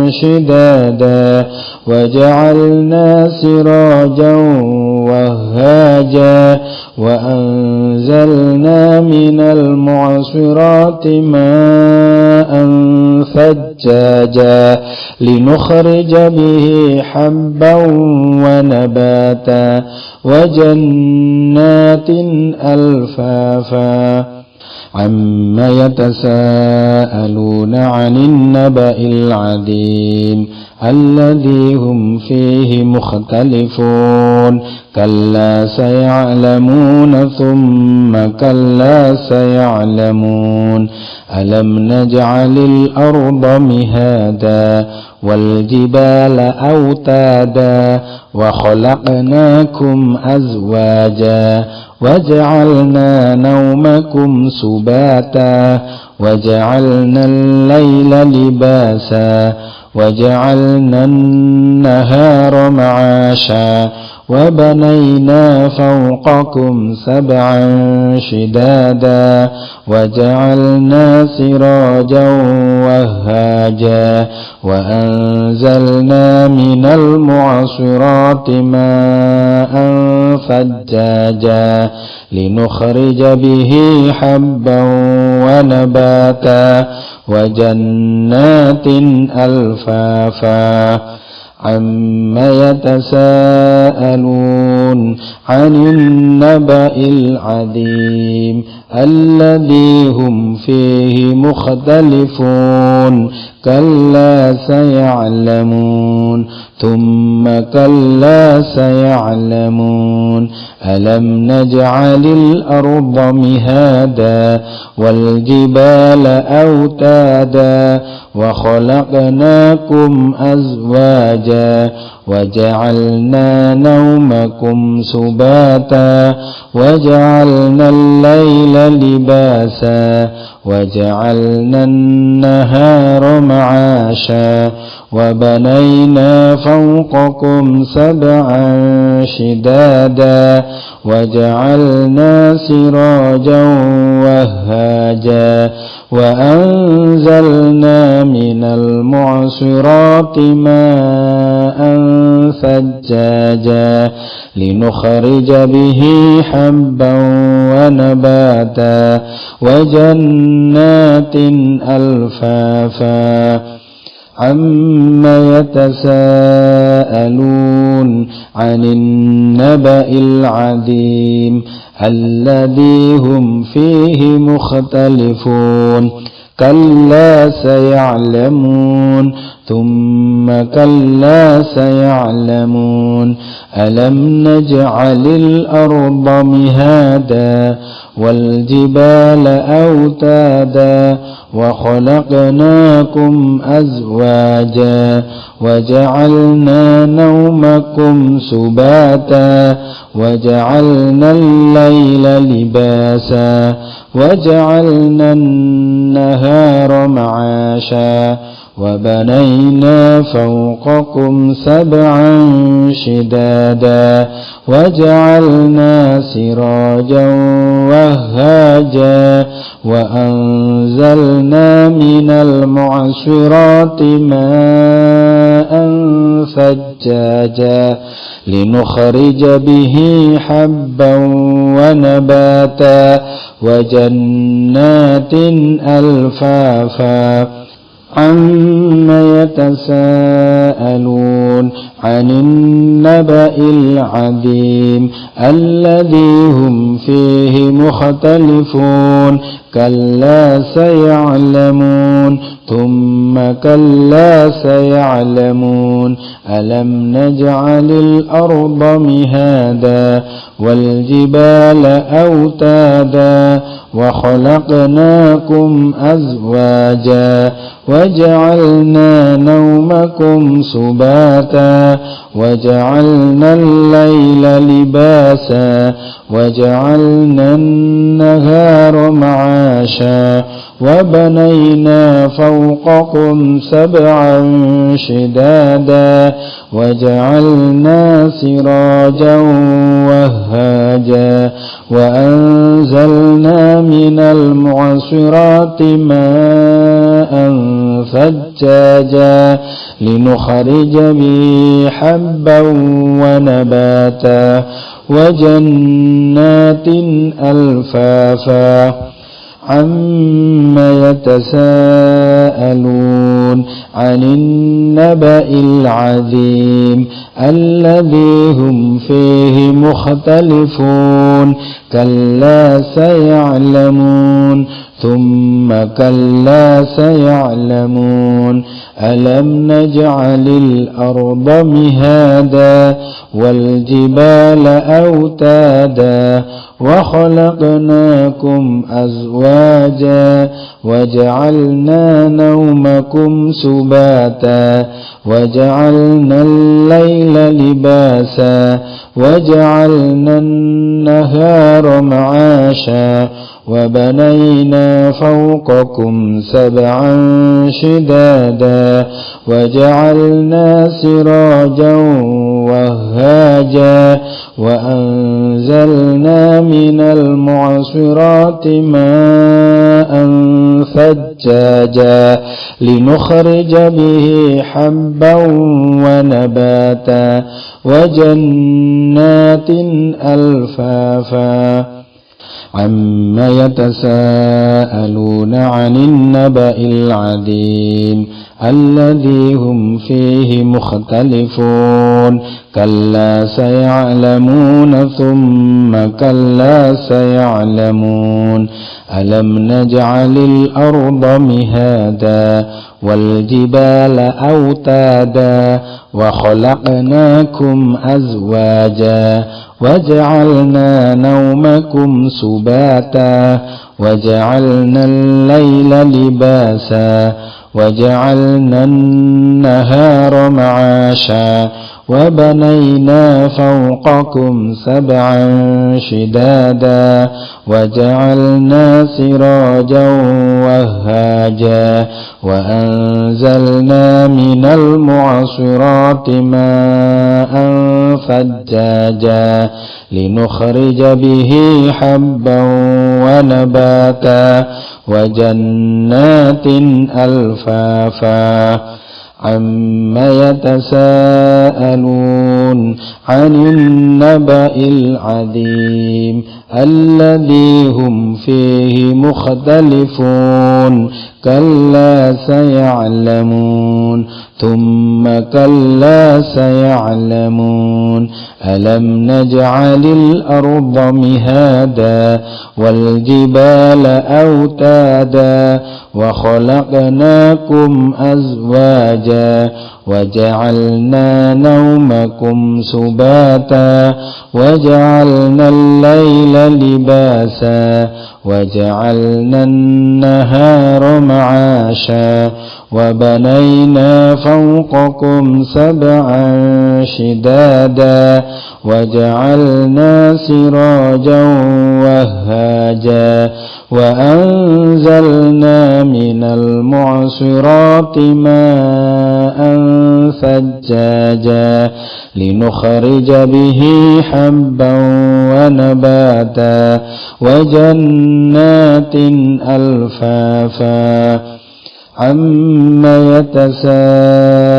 شدادا وجعلنا سراجا وهاجا وأنزلنا من المعصرات ماء ثجاجا لنخرج به حبا ونباتا وجنات ألفافا عما يتساءلون عن النبأ العظيم الذي هم فيه مختلفون كلا سيعلمون ثم كلا سيعلمون ألم نجعل الأرض مهادا والجبال أوتادا وخلقناكم أزواجا وجعلنا نومكم سباتا وجعلنا الليل لباسا وجعلنا النهار معاشا وبنينا فوقكم سبعا شدادا وجعلنا سراجا وهاجا وأنزلنا من المعصرات ماء ثجاجا لنخرج به حبا ونباتا وجنات ألفافا عما يتساءلون عن النبأ العظيم الذي هم فيه مختلفون كلا سيعلمون ثم كلا سيعلمون ألم نجعل الأرض مهادا والجبال أوتادا وخلقناكم أزواجا وجعلنا نومكم سباتا وجعلنا الليل لباسا وجعلنا النهار معاشا وبنينا فوقكم سبعا شدادا وجعلنا سراجا وهاجا وأنزلنا من المعصرات ماء ثجاجا لنخرج به حبا ونباتا وجنات ألفافا عما يتساءلون عن النبأ العظيم الذي هم فيه مختلفون كلا سيعلمون ثم كلا سيعلمون ألم نجعل الأرض مهادا والجبال أوتادا وخلقناكم أزواجا وجعلنا نومكم سباتا وجعلنا الليل لباسا وجعلنا النهار معاشا وبنينا فوقكم سبعا شدادا وجعلنا سراجا وهاجا وأنزلنا من المعصرات ماء ثجاجا لنخرج به حبا ونباتا وجنات ألفافا عما يتساءلون عن النبأ العظيم الذي هم فيه مختلفون كلا سيعلمون ثم كلا سيعلمون ألم نجعل الأرض مهادا والجبال أوتادا وخلقناكم أزواجا وجعلنا نومكم سباتا وجعلنا الليل لباسا وجعلنا النهار معاشا وبنينا فوقكم سبعا شدادا وجعلنا سراجا وهاجا وأنزلنا من المعصرات ماء ثجاجا لنخرج به حبا ونباتا وجنات ألفافا عما يتساءلون عن النبأ العظيم الذي هم فيه مختلفون كلا سيعلمون ثم كلا سيعلمون ألم نجعل الأرض مهادا والجبال أوتادا وخلقناكم أزواجا وجعلنا نومكم سباتا وجعلنا الليل لباسا وجعلنا النهار معاشا وبنينا فوقكم سبعا شدادا وجعلنا سراجا وهاجا وأنزلنا من المعصرات ماء ثجاجا لنخرج به حبا ونباتا وجنات ألفافا عما يتساءلون عن النبأ العظيم الذي هم فيه مختلفون كلا سيعلمون ثم كلا سيعلمون ألم نجعل الأرض مهادا والجبال أوتادا وخلقناكم أزواجا وجعلنا نومكم سباتا وجعلنا الليل لباسا وجعلنا النهار معاشا وبنينا فوقكم سبعا شدادا وجعلنا سراجا وهاجا وأنزلنا من المعصرات ماء ثجاجا لنخرج به حبا ونباتا وجنات ألفافا عما يتساءلون عن النبأ العظيم الذي هم فيه مختلفون كلا سيعلمون ثم كلا سيعلمون ألم نجعل الأرض مهادا والجبال أوتادا وخلقناكم أزواجا وجعلنا نومكم سباتا وجعلنا الليل لباسا وجعلنا النهار معاشا وبنينا فوقكم سبعا شدادا وجعلنا سراجا وهاجا وأنزلنا من المعصرات ماء ثجاجا لنخرج به حبا ونباتا وجنات ألفافا عما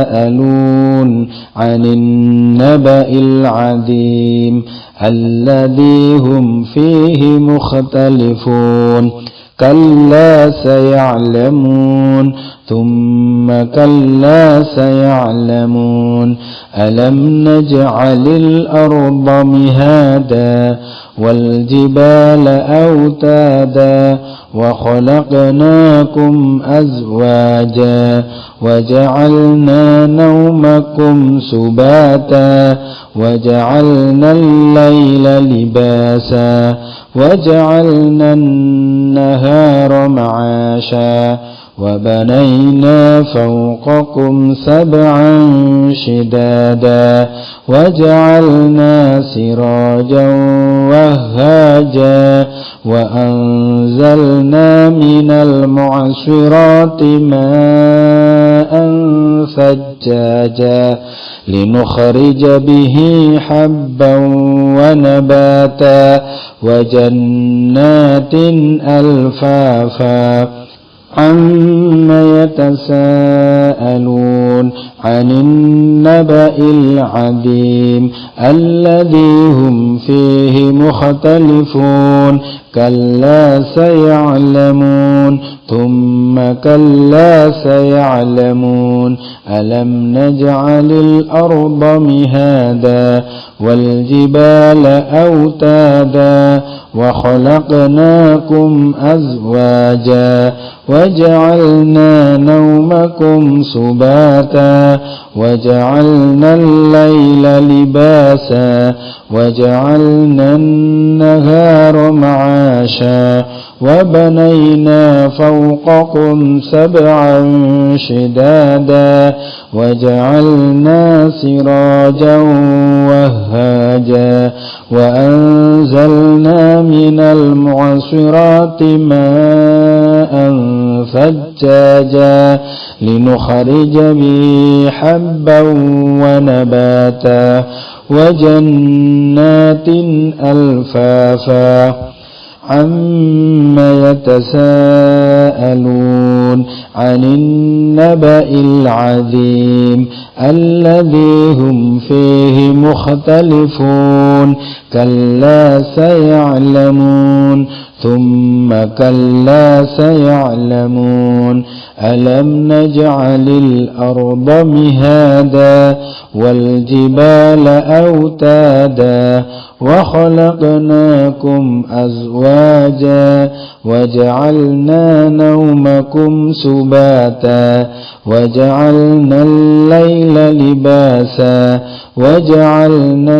يتساءلون عن النبأ العظيم الذي هم فيه مختلفون كلا سيعلمون ثم كلا سيعلمون ألم نجعل الأرض مهادا والجبال أوتادا وخلقناكم أزواجا وجعلنا نومكم سباتا وجعلنا الليل لباسا وجعلنا النهار معاشا وبنينا فوقكم سبعا شدادا وجعلنا سراجا وهاجا وأنزلنا من المعصرات ماء ثجاجا لنخرج به حبا ونباتا وجنات ألفافا عما يتساءلون عن النبأ العظيم الذي هم فيه مختلفون كلا سيعلمون ثم كلا سيعلمون ألم نجعل الأرض مهادا والجبال أوتادا وخلقناكم أزواجا وجعلنا نومكم سباتا وجعلنا الليل لباسا وجعلنا النهار معاشا وبنينا فوقكم سبعا شدادا وجعلنا سراجا وهاجا وأنزلنا من المعصرات ماء ثجاجا لنخرج به حبا ونباتا وجنات ألفافا عما يتساءلون عن النبأ العظيم الذي هم فيه مختلفون كلا سيعلمون ثم كلا سيعلمون ألم نجعل الأرض مهادا والجبال أوتادا وخلقناكم أزواجا وجعلنا نومكم سباتا وجعلنا الليل لباسا وجعلنا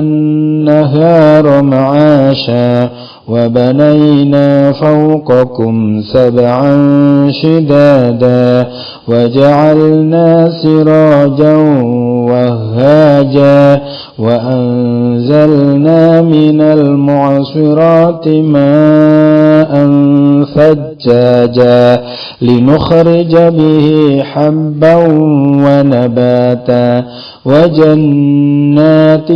النهار معاشا وبنينا فوقكم سبعا شدادا وجعلنا سراجا وهاجا وأنزلنا من المعصرات ماء ثجاجا لنخرج به حبا ونباتا وجنات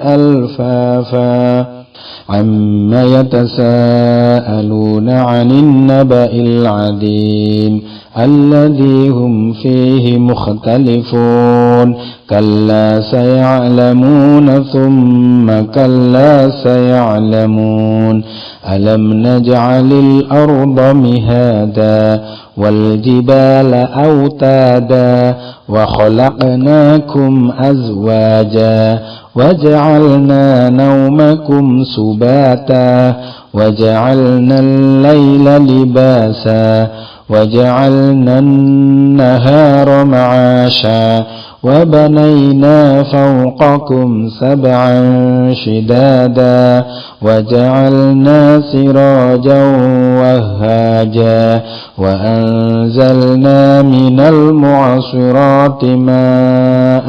ألفافا عما يتساءلون عن النبأ العظيم الذي هم فيه مختلفون كلا سيعلمون ثم كلا سيعلمون ألم نجعل الأرض مهادا والجبال أوتادا وخلقناكم أزواجا وجعلنا نومكم سباتا وجعلنا الليل لباسا وجعلنا النهار معاشا وبنينا فوقكم سبعا شدادا وجعلنا سراجا وهاجا وأنزلنا من المعصرات ماء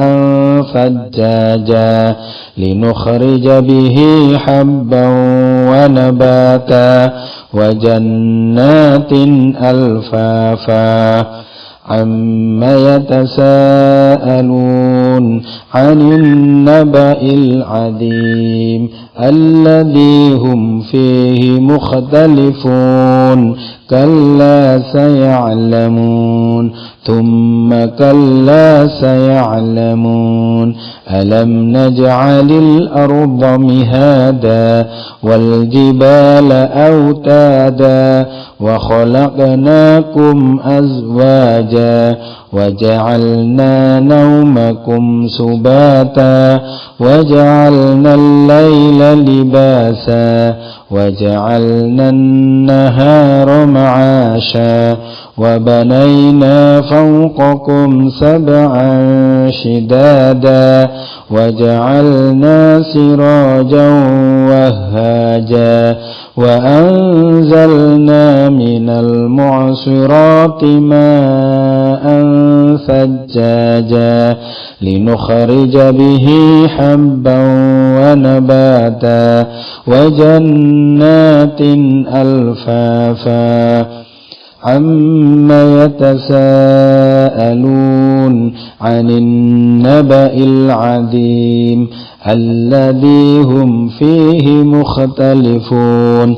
ثجاجا لنخرج به حبا ونباتا وجنات ألفافا عما يتساءلون عن النبأ العظيم الذي هم فيه مختلفون كلا سيعلمون ثم كلا سيعلمون ألم نجعل الأرض مهادا والجبال أوتادا وخلقناكم أزواجا وجعلنا نومكم سباتا وجعلنا الليل لباسا وجعلنا النهار معاشا وبنينا فوقكم سبعا شدادا وجعلنا سراجا وهاجا وأنزلنا من المعصرات ماء ثجاجا لنخرج به حبا ونباتا وجنات ألفافا عما يتساءلون عن النبأ العظيم الذي هم فيه مختلفون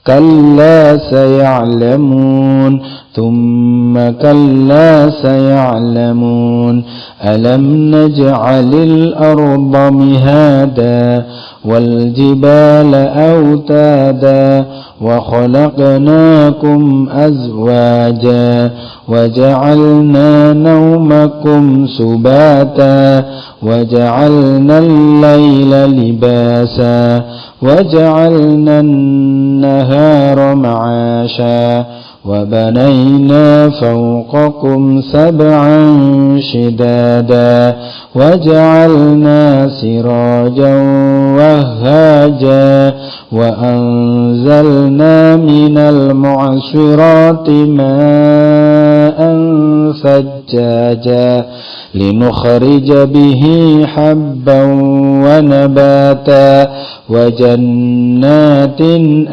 كلا سيعلمون ثم كلا سيعلمون ألم نجعل الأرض مهادا والجبال أوتادا وخلقناكم أزواجا وجعلنا نومكم سباتا وجعلنا الليل لباسا وجعلنا النهار معاشا وبنينا فوقكم سبعا شدادا وجعلنا سراجا وهاجا وأنزلنا من المعصرات ماء ثجاجا لنخرج به حبا ونباتا وجنات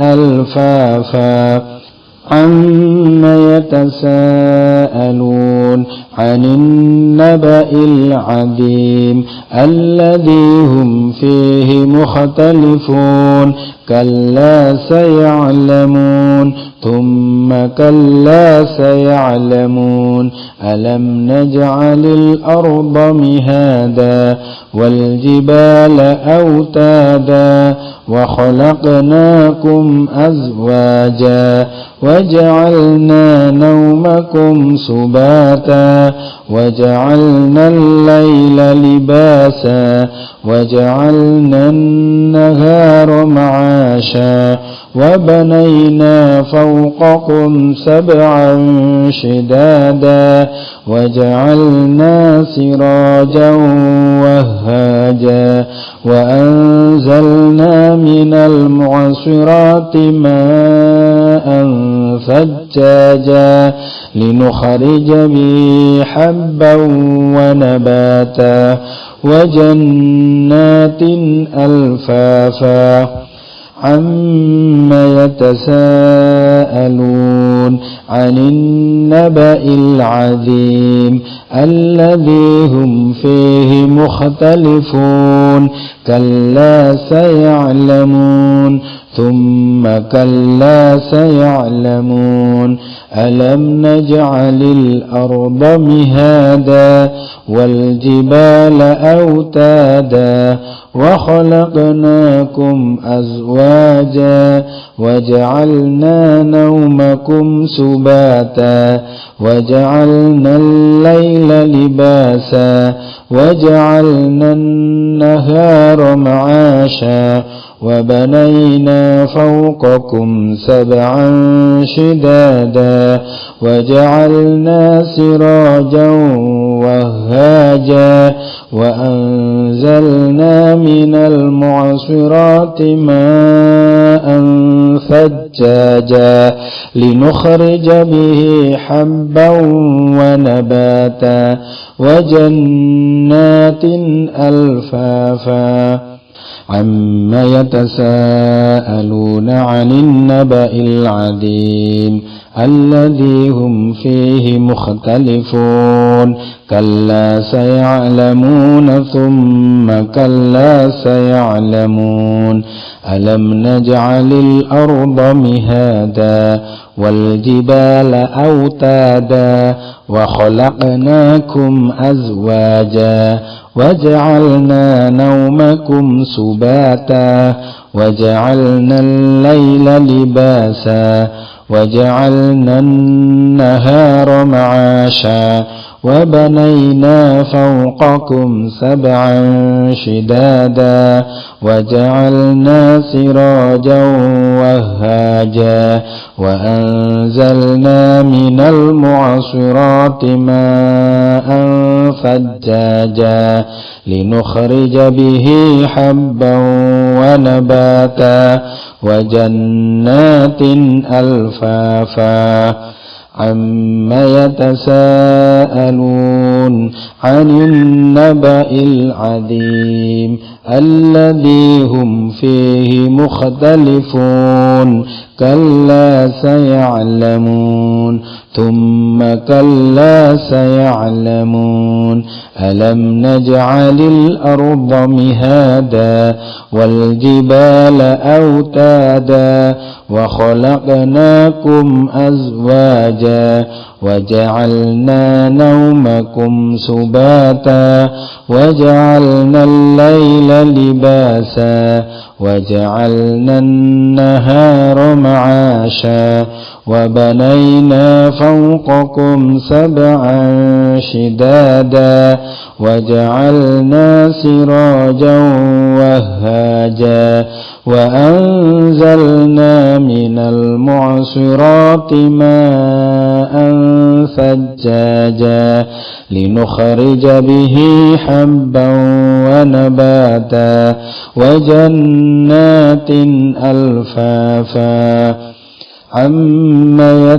ألفافا عما يتساءلون عن النبأ العظيم الذي هم فيه مختلفون كلا سيعلمون ثم كلا سيعلمون ألم نجعل الأرض مهادا والجبال أوتادا وخلقناكم أزواجا وجعلنا نومكم سباتا وجعلنا الليل لباسا وجعلنا النهار معاشا وبنينا فوقكم سبعا شدادا وجعلنا سراجا وهاجا وأنزلنا من المعصرات ماء ثجاجا لنخرج به حبا ونباتا وجنات ألفافا عما يتساءلون عن النبأ العظيم الذي هم فيه مختلفون كلا سيعلمون ثم كلا سيعلمون ألم نجعل الأرض مهادا والجبال أوتادا وخلقناكم أزواجا وجعلنا نومكم سباتا وجعلنا الليل لباسا وجعلنا النهار معاشا وبنينا فوقكم سبعا شدادا وجعلنا سراجا وهاجا وأنزلنا من المعصرات ماء ثجاجا لنخرج به حبا ونباتا وجنات ألفافا عما يتساءلون عن النبأ العظيم الذي هم فيه مختلفون كلا سيعلمون ثم كلا سيعلمون ألم نجعل الأرض مهادا والجبال أوتادا وخلقناكم أزواجا وجعلنا نومكم سباتا وجعلنا الليل لباسا وجعلنا النهار معاشا وبنينا فوقكم سبعا شدادا وجعلنا سراجا وهاجا وأنزلنا من المعصرات ماء ثجاجا لنخرج به حبا ونباتا وجنات ألفافا عما يتساءلون عن النبأ العظيم الذي هم فيه مختلفون كلا سيعلمون ثم كلا سيعلمون ألم نجعل الأرض مهادا والجبال أوتادا وخلقناكم أزواجا وجعلنا نومكم سباتا وجعلنا الليل لباسا وجعلنا النهار معاشا وبنينا فوقكم سبعا شدادا وجعلنا سراجا وهاجا وأنزلنا من المعصرات ماء ثجاجا لنخرج به حبا ونباتا وجنات ألفافا عما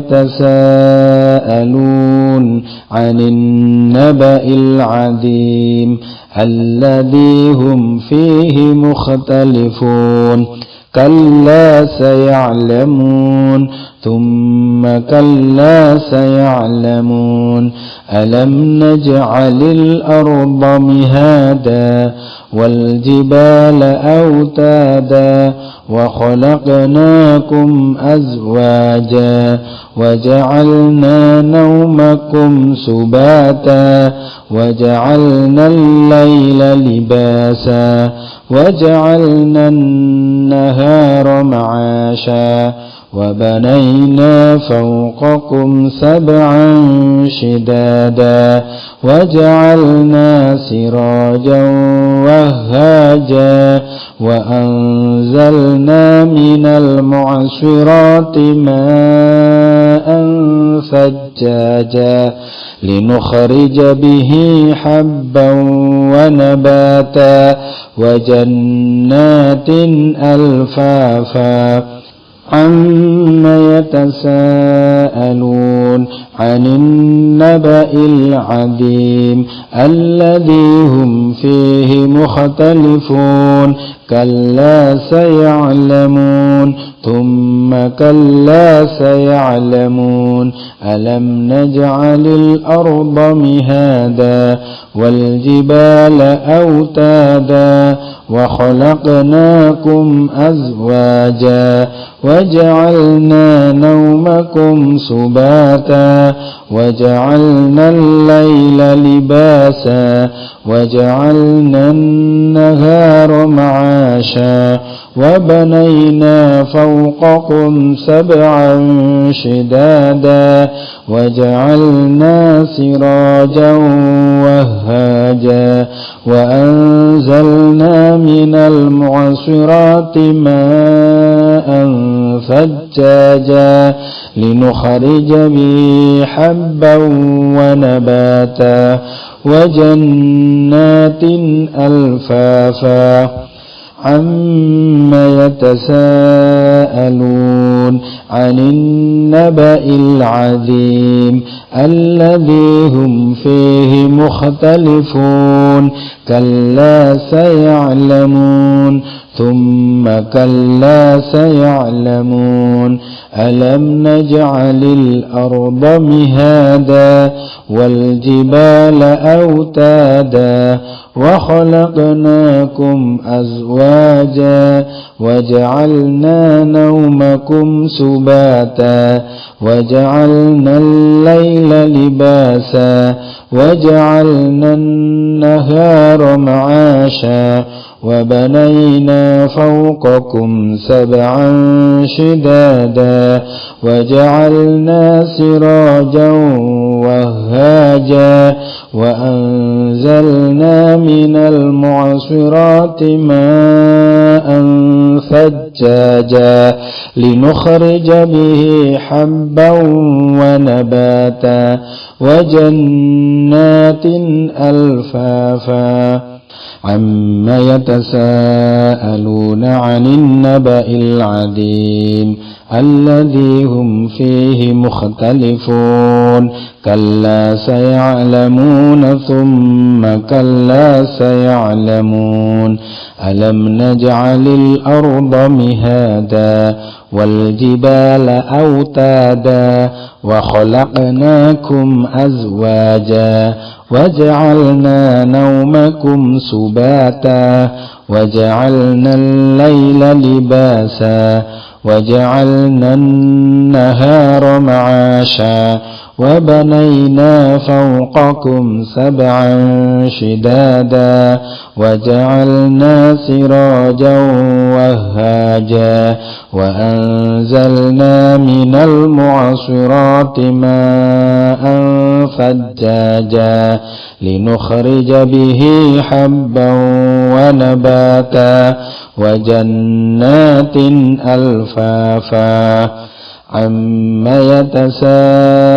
يتساءلون عن النبأ العظيم الذي هم فيه مختلفون كلا سيعلمون ثم كلا سيعلمون ألم نجعل الأرض مهادا والجبال أوتادا وخلقناكم أزواجا وجعلنا نومكم سباتا وجعلنا الليل لباسا وجعلنا النهار معاشا وبنينا فوقكم سبعا شدادا وجعلنا سراجا وهاجا وأنزلنا من المعصرات ماء ثجاجا لنخرج به حبا ونباتا وجنات ألفافا عم يتساءلون عن النبأ العظيم الذي هم فيه مختلفون كلا سيعلمون ثم كلا سيعلمون ألم نجعل الأرض مهادا والجبال أوتادا وخلقناكم أزواجا وجعلنا نومكم سباتا وجعلنا الليل لباسا وجعلنا النهار معاشا وبنينا فوقكم سبعا شدادا وجعلنا سراجا وهاجا وأنزلنا من المعصرات ماء ثجاجا لنخرج به حبا ونباتا وجنات ألفافا عم يتساءلون عن النبأ العظيم الذي هم فيه مختلفون كلا سيعلمون ثم كلا سيعلمون ألم نجعل الأرض مهادا والجبال أوتادا وخلقناكم أزواجا وجعلنا نومكم سباتا وجعلنا الليل لباسا وجعلنا النهار معاشا وبنينا فوقكم سبعا شدادا وجعلنا سراجا وهاجا وأنزلنا من المعصرات ماء ثجاجا لنخرج به حبا ونباتا وجنات ألفافا عم يتساءلون عن النبأ العظيم الذي هم فيه مختلفون كلا سيعلمون ثم كلا سيعلمون ألم نجعل الأرض مهادا والجبال أوتادا وخلقناكم أزواجا وجعلنا نومكم سباتا وجعلنا الليل لباسا وجعلنا النهار معاشا وبنينا فوقكم سبعا شدادا وجعلنا سراجا وهاجا وأنزلنا من المعصرات ماء ثجاجا لنخرج به حبا ونباتا وجنات ألفافا عم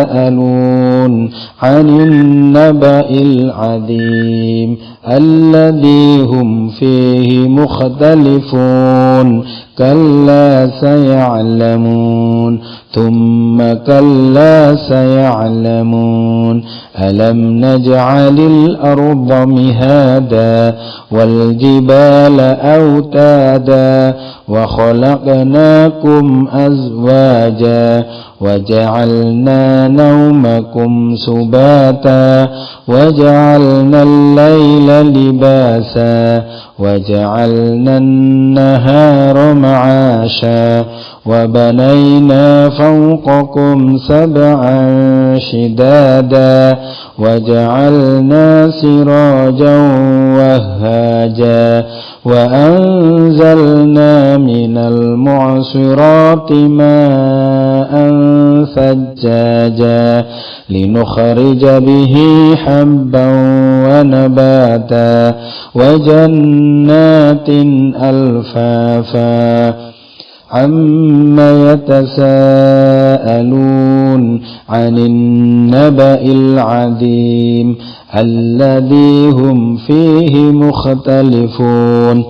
يتساءلون عن النبأ العظيم الذي هم فيه مختلفون كلا سيعلمون ثم كلا سيعلمون ألم نجعل الأرض مهادا والجبال أوتادا وخلقناكم أزواجا وجعلنا نومكم سباتا وجعلنا الليل لباسا وجعلنا النهار معاشا وبنينا فوقكم سبعا شدادا وجعلنا سراجا وهاجا وأنزلنا من المعصرات ماء ثجاجا لنخرج به حبا ونباتا وجنات ألفافا عما يتساءلون عن النبأ العظيم الذي هم فيه مختلفون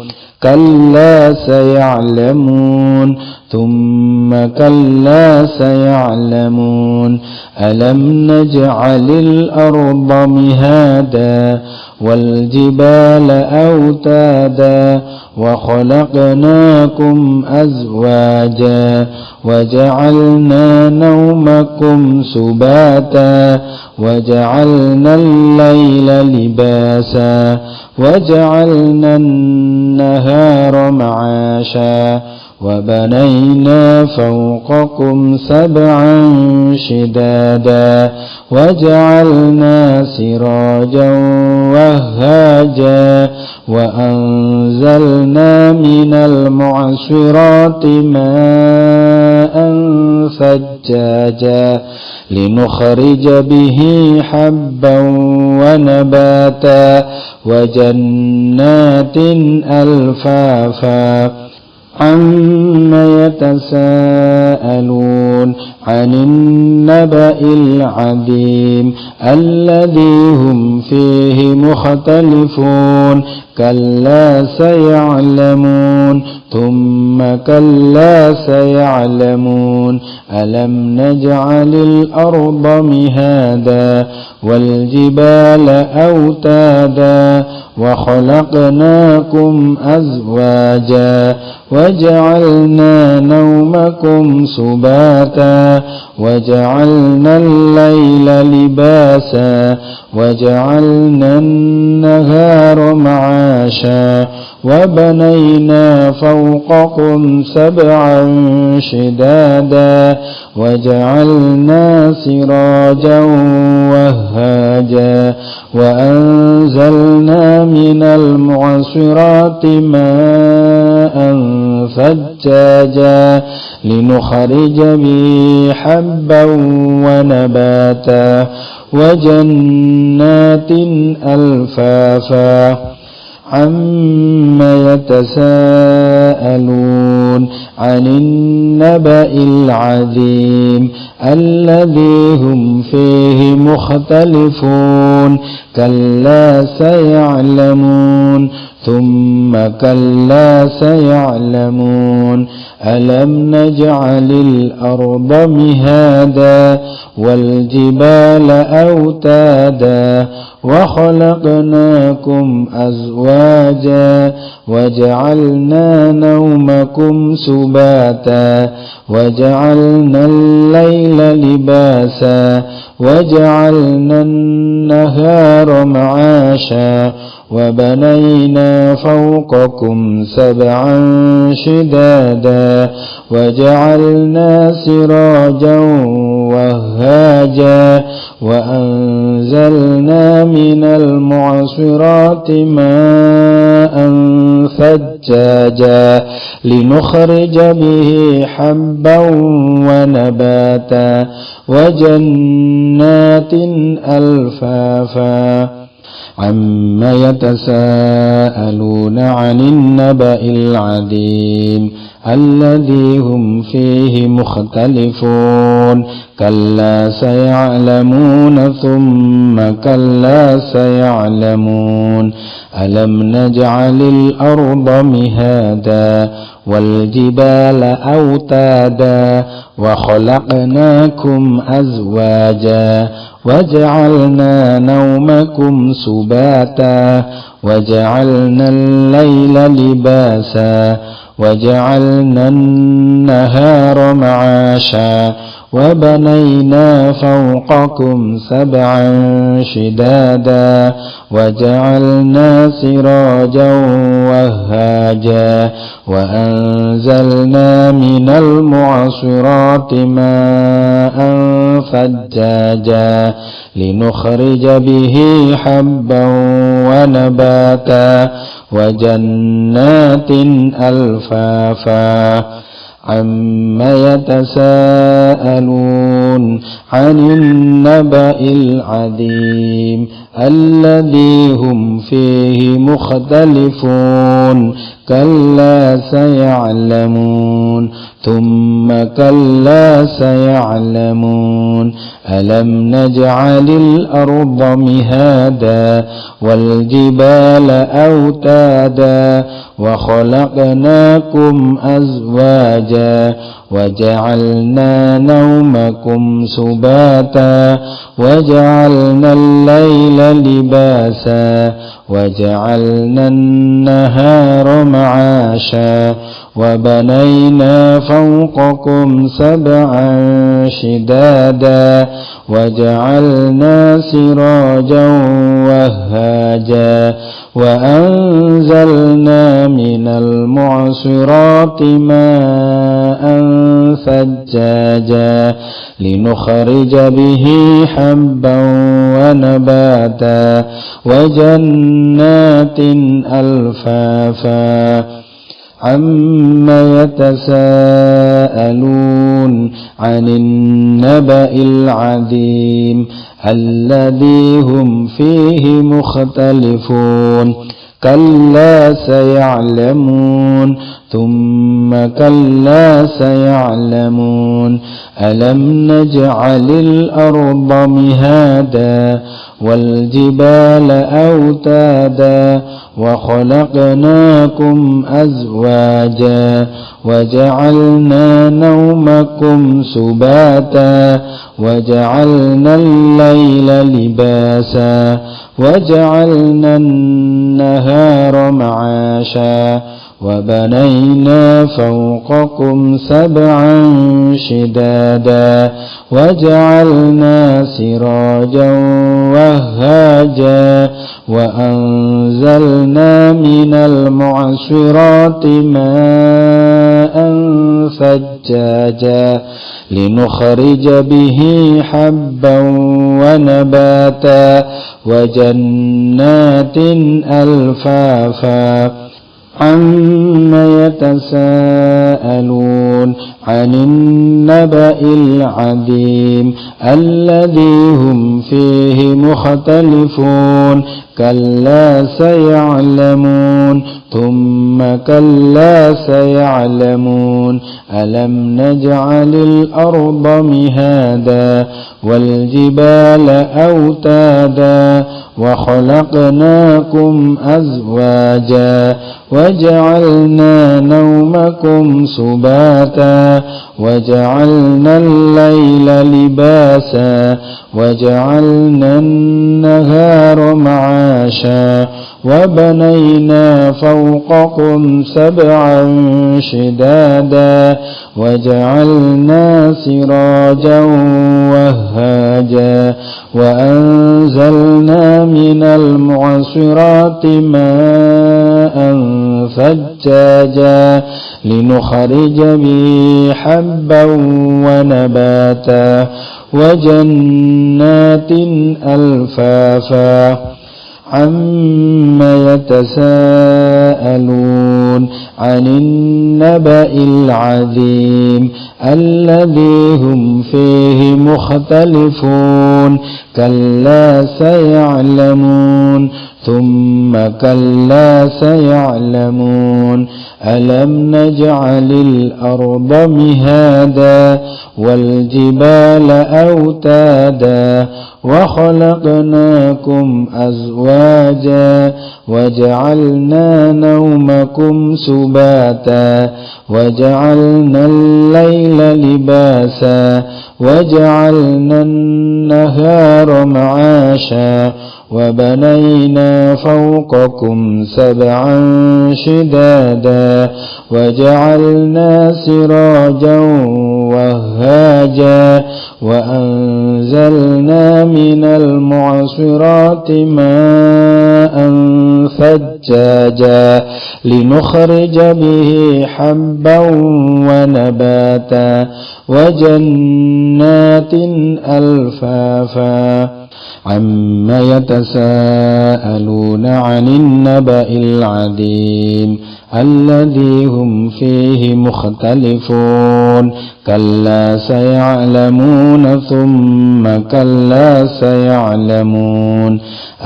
كلا سيعلمون ثم كلا سيعلمون ألم نجعل الأرض مهادا والجبال أوتادا وخلقناكم أزواجا وجعلنا نومكم سباتا وجعلنا الليل لباسا وجعلنا النهار معاشا وبنينا فوقكم سبعا شدادا وجعلنا سراجا وهاجا وأنزلنا من المعصرات ماء ثجاجا لنخرج به حبا ونباتا وجنات ألفافا عما يتساءلون عن النبأ العظيم الذي هم فيه مختلفون كلا سيعلمون ثم كلا سيعلمون ألم نجعل الأرض مهادا والجبال أوتادا وخلقناكم أزواجا وجعلنا نومكم سباتا وجعلنا الليل لباسا وجعلنا النهار معاشا وبنينا فوقكم سبعا شدادا وجعلنا سراجا وهاجا وأنزلنا من المعصرات ماء ثجاجا لنخرج به حبا ونباتا وجنات ألفافا عما يتساءلون عن النبأ العظيم الذي هم فيه مختلفون كلا سيعلمون ثم كلا سيعلمون ألم نجعل الأرض مهادا والجبال أوتادا وخلقناكم أزواجا وجعلنا نومكم سباتا وجعلنا الليل لباسا وجعلنا النهار معاشا وبنينا فوقكم سبعا شدادا وجعلنا سراجا وهاجا وأنزلنا من المعصرات ماء ثجاجا لنخرج به حبا ونباتا وجنات ألفافا عما يتساءلون عن النبأ العظيم الذي هم فيه مختلفون كلا سيعلمون ثم كلا سيعلمون ألم نجعل الأرض مهادا والجبال أوتادا وخلقناكم أزواجا وجعلنا نومكم سباتا وجعلنا الليل لباسا وجعلنا النهار معاشا وبنينا فوقكم سبعا شدادا وجعلنا سراجا وهاجا وأنزلنا من المعصرات ماء ثجاجا لنخرج به حبا ونباتا وجنات ألفافا عما يتساءلون يتساءلون عن النبأ العظيم الذي هم فيه مختلفون كلا سيعلمون ثم كلا سيعلمون ألم نجعل الأرض مهادا والجبال أوتادا وخلقناكم أزواجا وجعلنا نومكم سباتا وجعلنا الليل لباسا وجعلنا النهار معاشا وبنينا فوقكم سبعا شدادا وجعلنا سراجا وهاجا وأنزلنا من المعصرات ماء ثجاجا لنخرج به حبا ونباتا وجنات ألفافا عما يتساءلون عن النبأ العظيم الذي هم فيه مختلفون كلا سيعلمون ثم كلا سيعلمون ألم نجعل الأرض مهادا والجبال أوتادا وخلقناكم أزواجا وجعلنا نومكم سباتا وجعلنا الليل لباسا وجعلنا النهار معاشا وبنينا فوقكم سبعا شدادا وجعلنا سراجا وهاجا وأنزلنا من المعصرات ماء ثجاجا لنخرج به حبا ونباتا وجنات ألفافا عما يتساءلون عن النبأ العظيم الذي هم فيه مختلفون كلا سيعلمون ثم كلا سيعلمون ألم نجعل الأرض مهادا والجبال أوتادا وخلقناكم أزواجا وجعلنا نومكم سباتا وجعلنا الليل لباسا وجعلنا النهار معاشا وبنينا فوقكم سبعا شدادا وجعلنا سراجا وهاجا وأنزلنا من المعصرات ماء ثجاجا لنخرج به حبا ونباتا وجنات ألفافا عما يتساءلون عن النبأ العظيم الذي هم فيه مختلفون كلا سيعلمون ثم كلا سيعلمون ألم نجعل الأرض مهادا والجبال أوتادا وخلقناكم أزواجا وجعلنا نومكم سباتا وجعلنا الليل لباسا وجعلنا النهار معاشا وبنينا فوقكم سبعا شدادا وجعلنا سراجا وهاجا وأنزلنا من المعصرات ماء ثجاجا لنخرج به حبا ونباتا وجنات ألفافا عما يتساءلون عن النبأ العظيم الذي هم فيه مختلفون كلا سيعلمون ثم كلا سيعلمون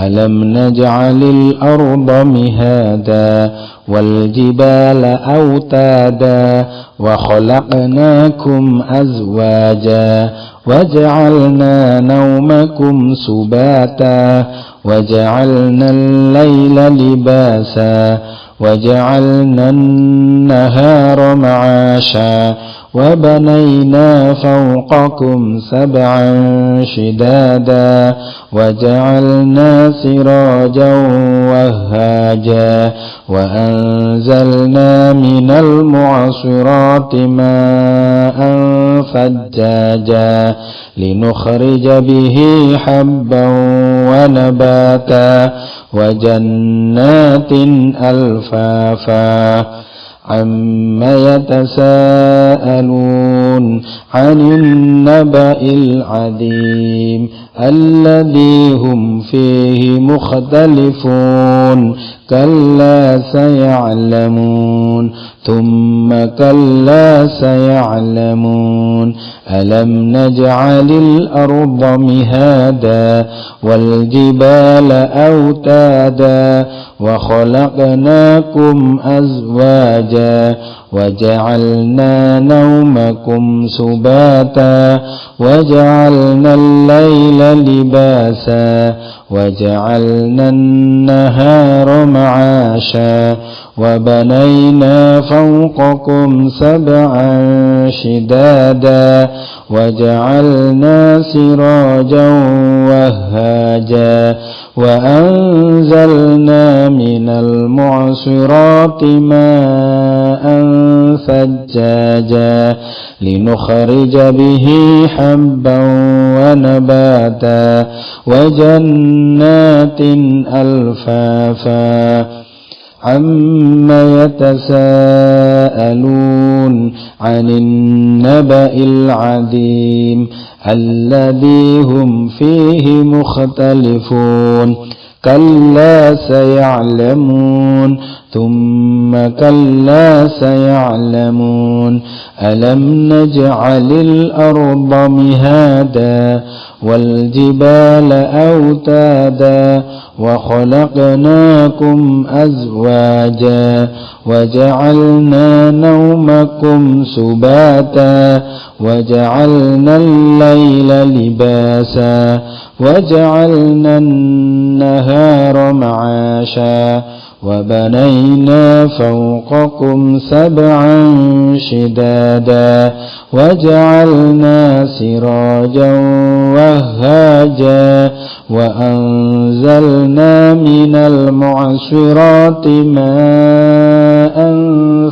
ألم نجعل الأرض مهادا والجبال أوتادا وخلقناكم أزواجا وجعلنا نومكم سباتا وجعلنا الليل لباسا وجعلنا النهار معاشا وبنينا فوقكم سبعا شدادا وجعلنا سراجا وهاجا وأنزلنا من المعصرات ماء ثجاجا لنخرج به حبا ونباتا وجنات ألفافا عما يتساءلون عن النبأ العظيم الذي هم فيه مختلفون كلا سيعلمون ثم كلا سيعلمون ألم نجعل الأرض مهادا والجبال أوتادا وخلقناكم أزواجا وجعلنا نومكم سباتا وجعلنا الليل لباسا وجعلنا النهار معاشا وبنينا فوقكم سبعا شدادا وجعلنا سراجا وهاجا وأنزلنا من المعصرات ماء ثجاجا لنخرج به حبا ونباتا وجنات ألفافا عما يتساءلون عن النبأ العظيم الذي هم فيه مختلفون كلا سيعلمون ثم كلا سيعلمون ألم نجعل الأرض مهادا والجبال أوتادا وخلقناكم أزواجا وجعلنا نومكم سباتا وجعلنا الليل لباسا وجعلنا النهار معاشا وبنينا فوقكم سبعا شدادا وجعلنا سراجا وهاجا وأنزلنا من المعصرات ماء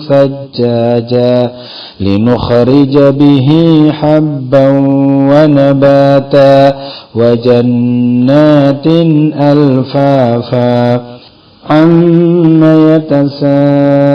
ثجاجا لنخرج به حبا ونباتا وجنات ألفافا عما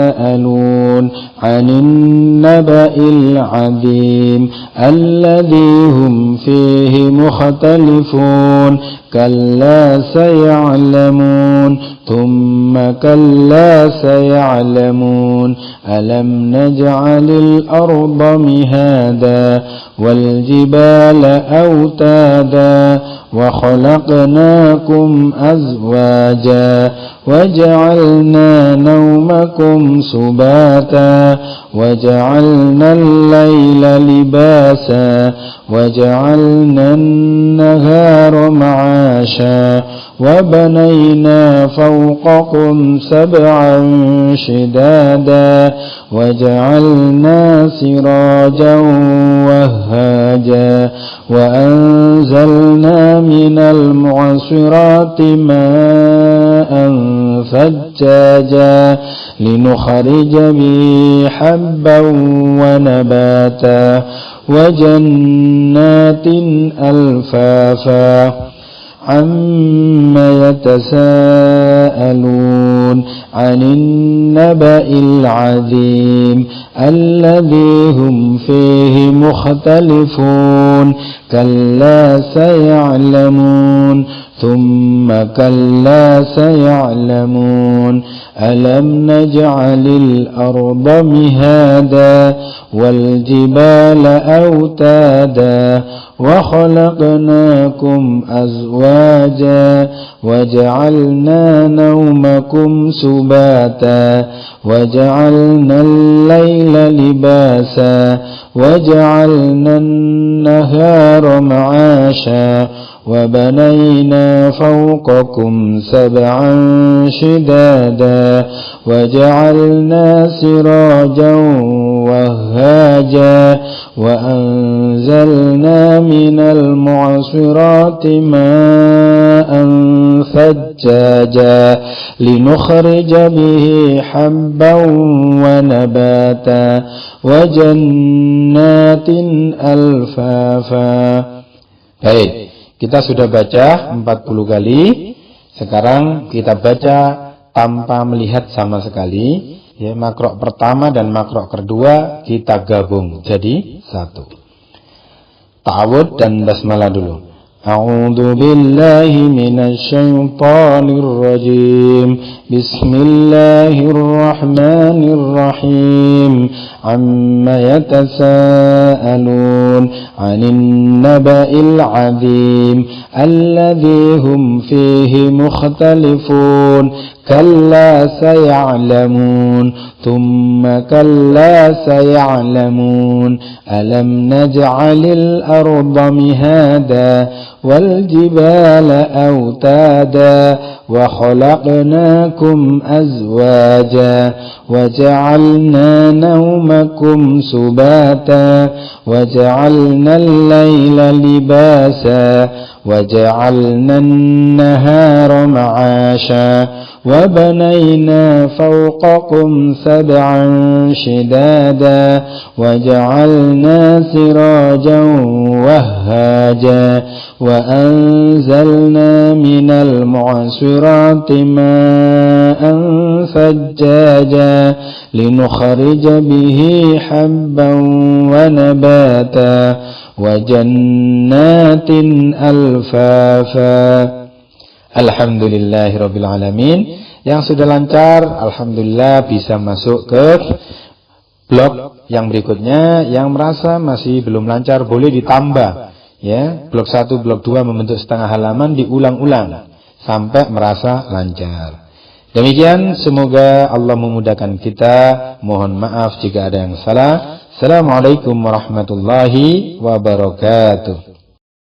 يتساءلون عن النبأ العظيم الذي هم فيه مختلفون كلا سيعلمون ثم كلا سيعلمون ألم نجعل الأرض مهادا والجبال أوتادا وخلقناكم أزواجا وجعلنا نومكم سباتا وجعلنا الليل لباسا وجعلنا النهار معاشا وبنينا فوقكم سبعا شدادا وجعلنا سراجا وهاجا وأنزلنا من المعصرات ماء ثجاجا لنخرج به حبا ونباتا وجنات ألفافا عما يتساءلون عن النبأ العظيم الذي هم فيه مختلفون كلا سيعلمون ثم كلا سيعلمون ألم نجعل الأرض مهادا والجبال أوتادا وخلقناكم أزواجا وجعلنا نومكم سباتا وجعلنا الليل لباسا وجعلنا النهار معاشا وبنينا فوقكم سبعا شدادا وجعلنا سراجا وهاجا وأنزلنا من المعصرات ماء ثجاجا لنخرج به حبا ونباتا وجنات ألفافا. Baik, kita sudah baca 40 kali. Sekarang kita baca tanpa melihat sama sekali. Ya, makrok pertama dan makrok kedua kita gabung jadi satu. Ta'awud dan basmalah dulu. A'udzu billahi minasy syaithanir rajim. Bismillahirrahmanirrahim. Amma yatasaalun 'anil naba'il 'adzim alladzi hum fihi mukhtalifun. كلا سيعلمون ثم كلا سيعلمون ألم نجعل الأرض مهادا والجبال أوتادا وخلقناكم أزواجا وجعلنا نومكم سباتا وجعلنا الليل لباسا وجعلنا النهار معاشا وبنينا فوقكم سبعا شدادا وجعلنا سراجا وهاجا وأنزلنا من المعصرات ماء ثجاجا لنخرج به حبا ونباتا وجنات ألفافا. Alhamdulillahirabbil alamin. Yang sudah lancar, alhamdulillah bisa masuk ke blok yang berikutnya. Yang merasa masih belum lancar boleh ditambah. Ya, blok 1, blok 2 membentuk setengah halaman diulang-ulang sampai merasa lancar. Demikian, semoga Allah memudahkan kita. Mohon maaf jika ada yang salah. Assalamualaikum warahmatullahi wabarakatuh.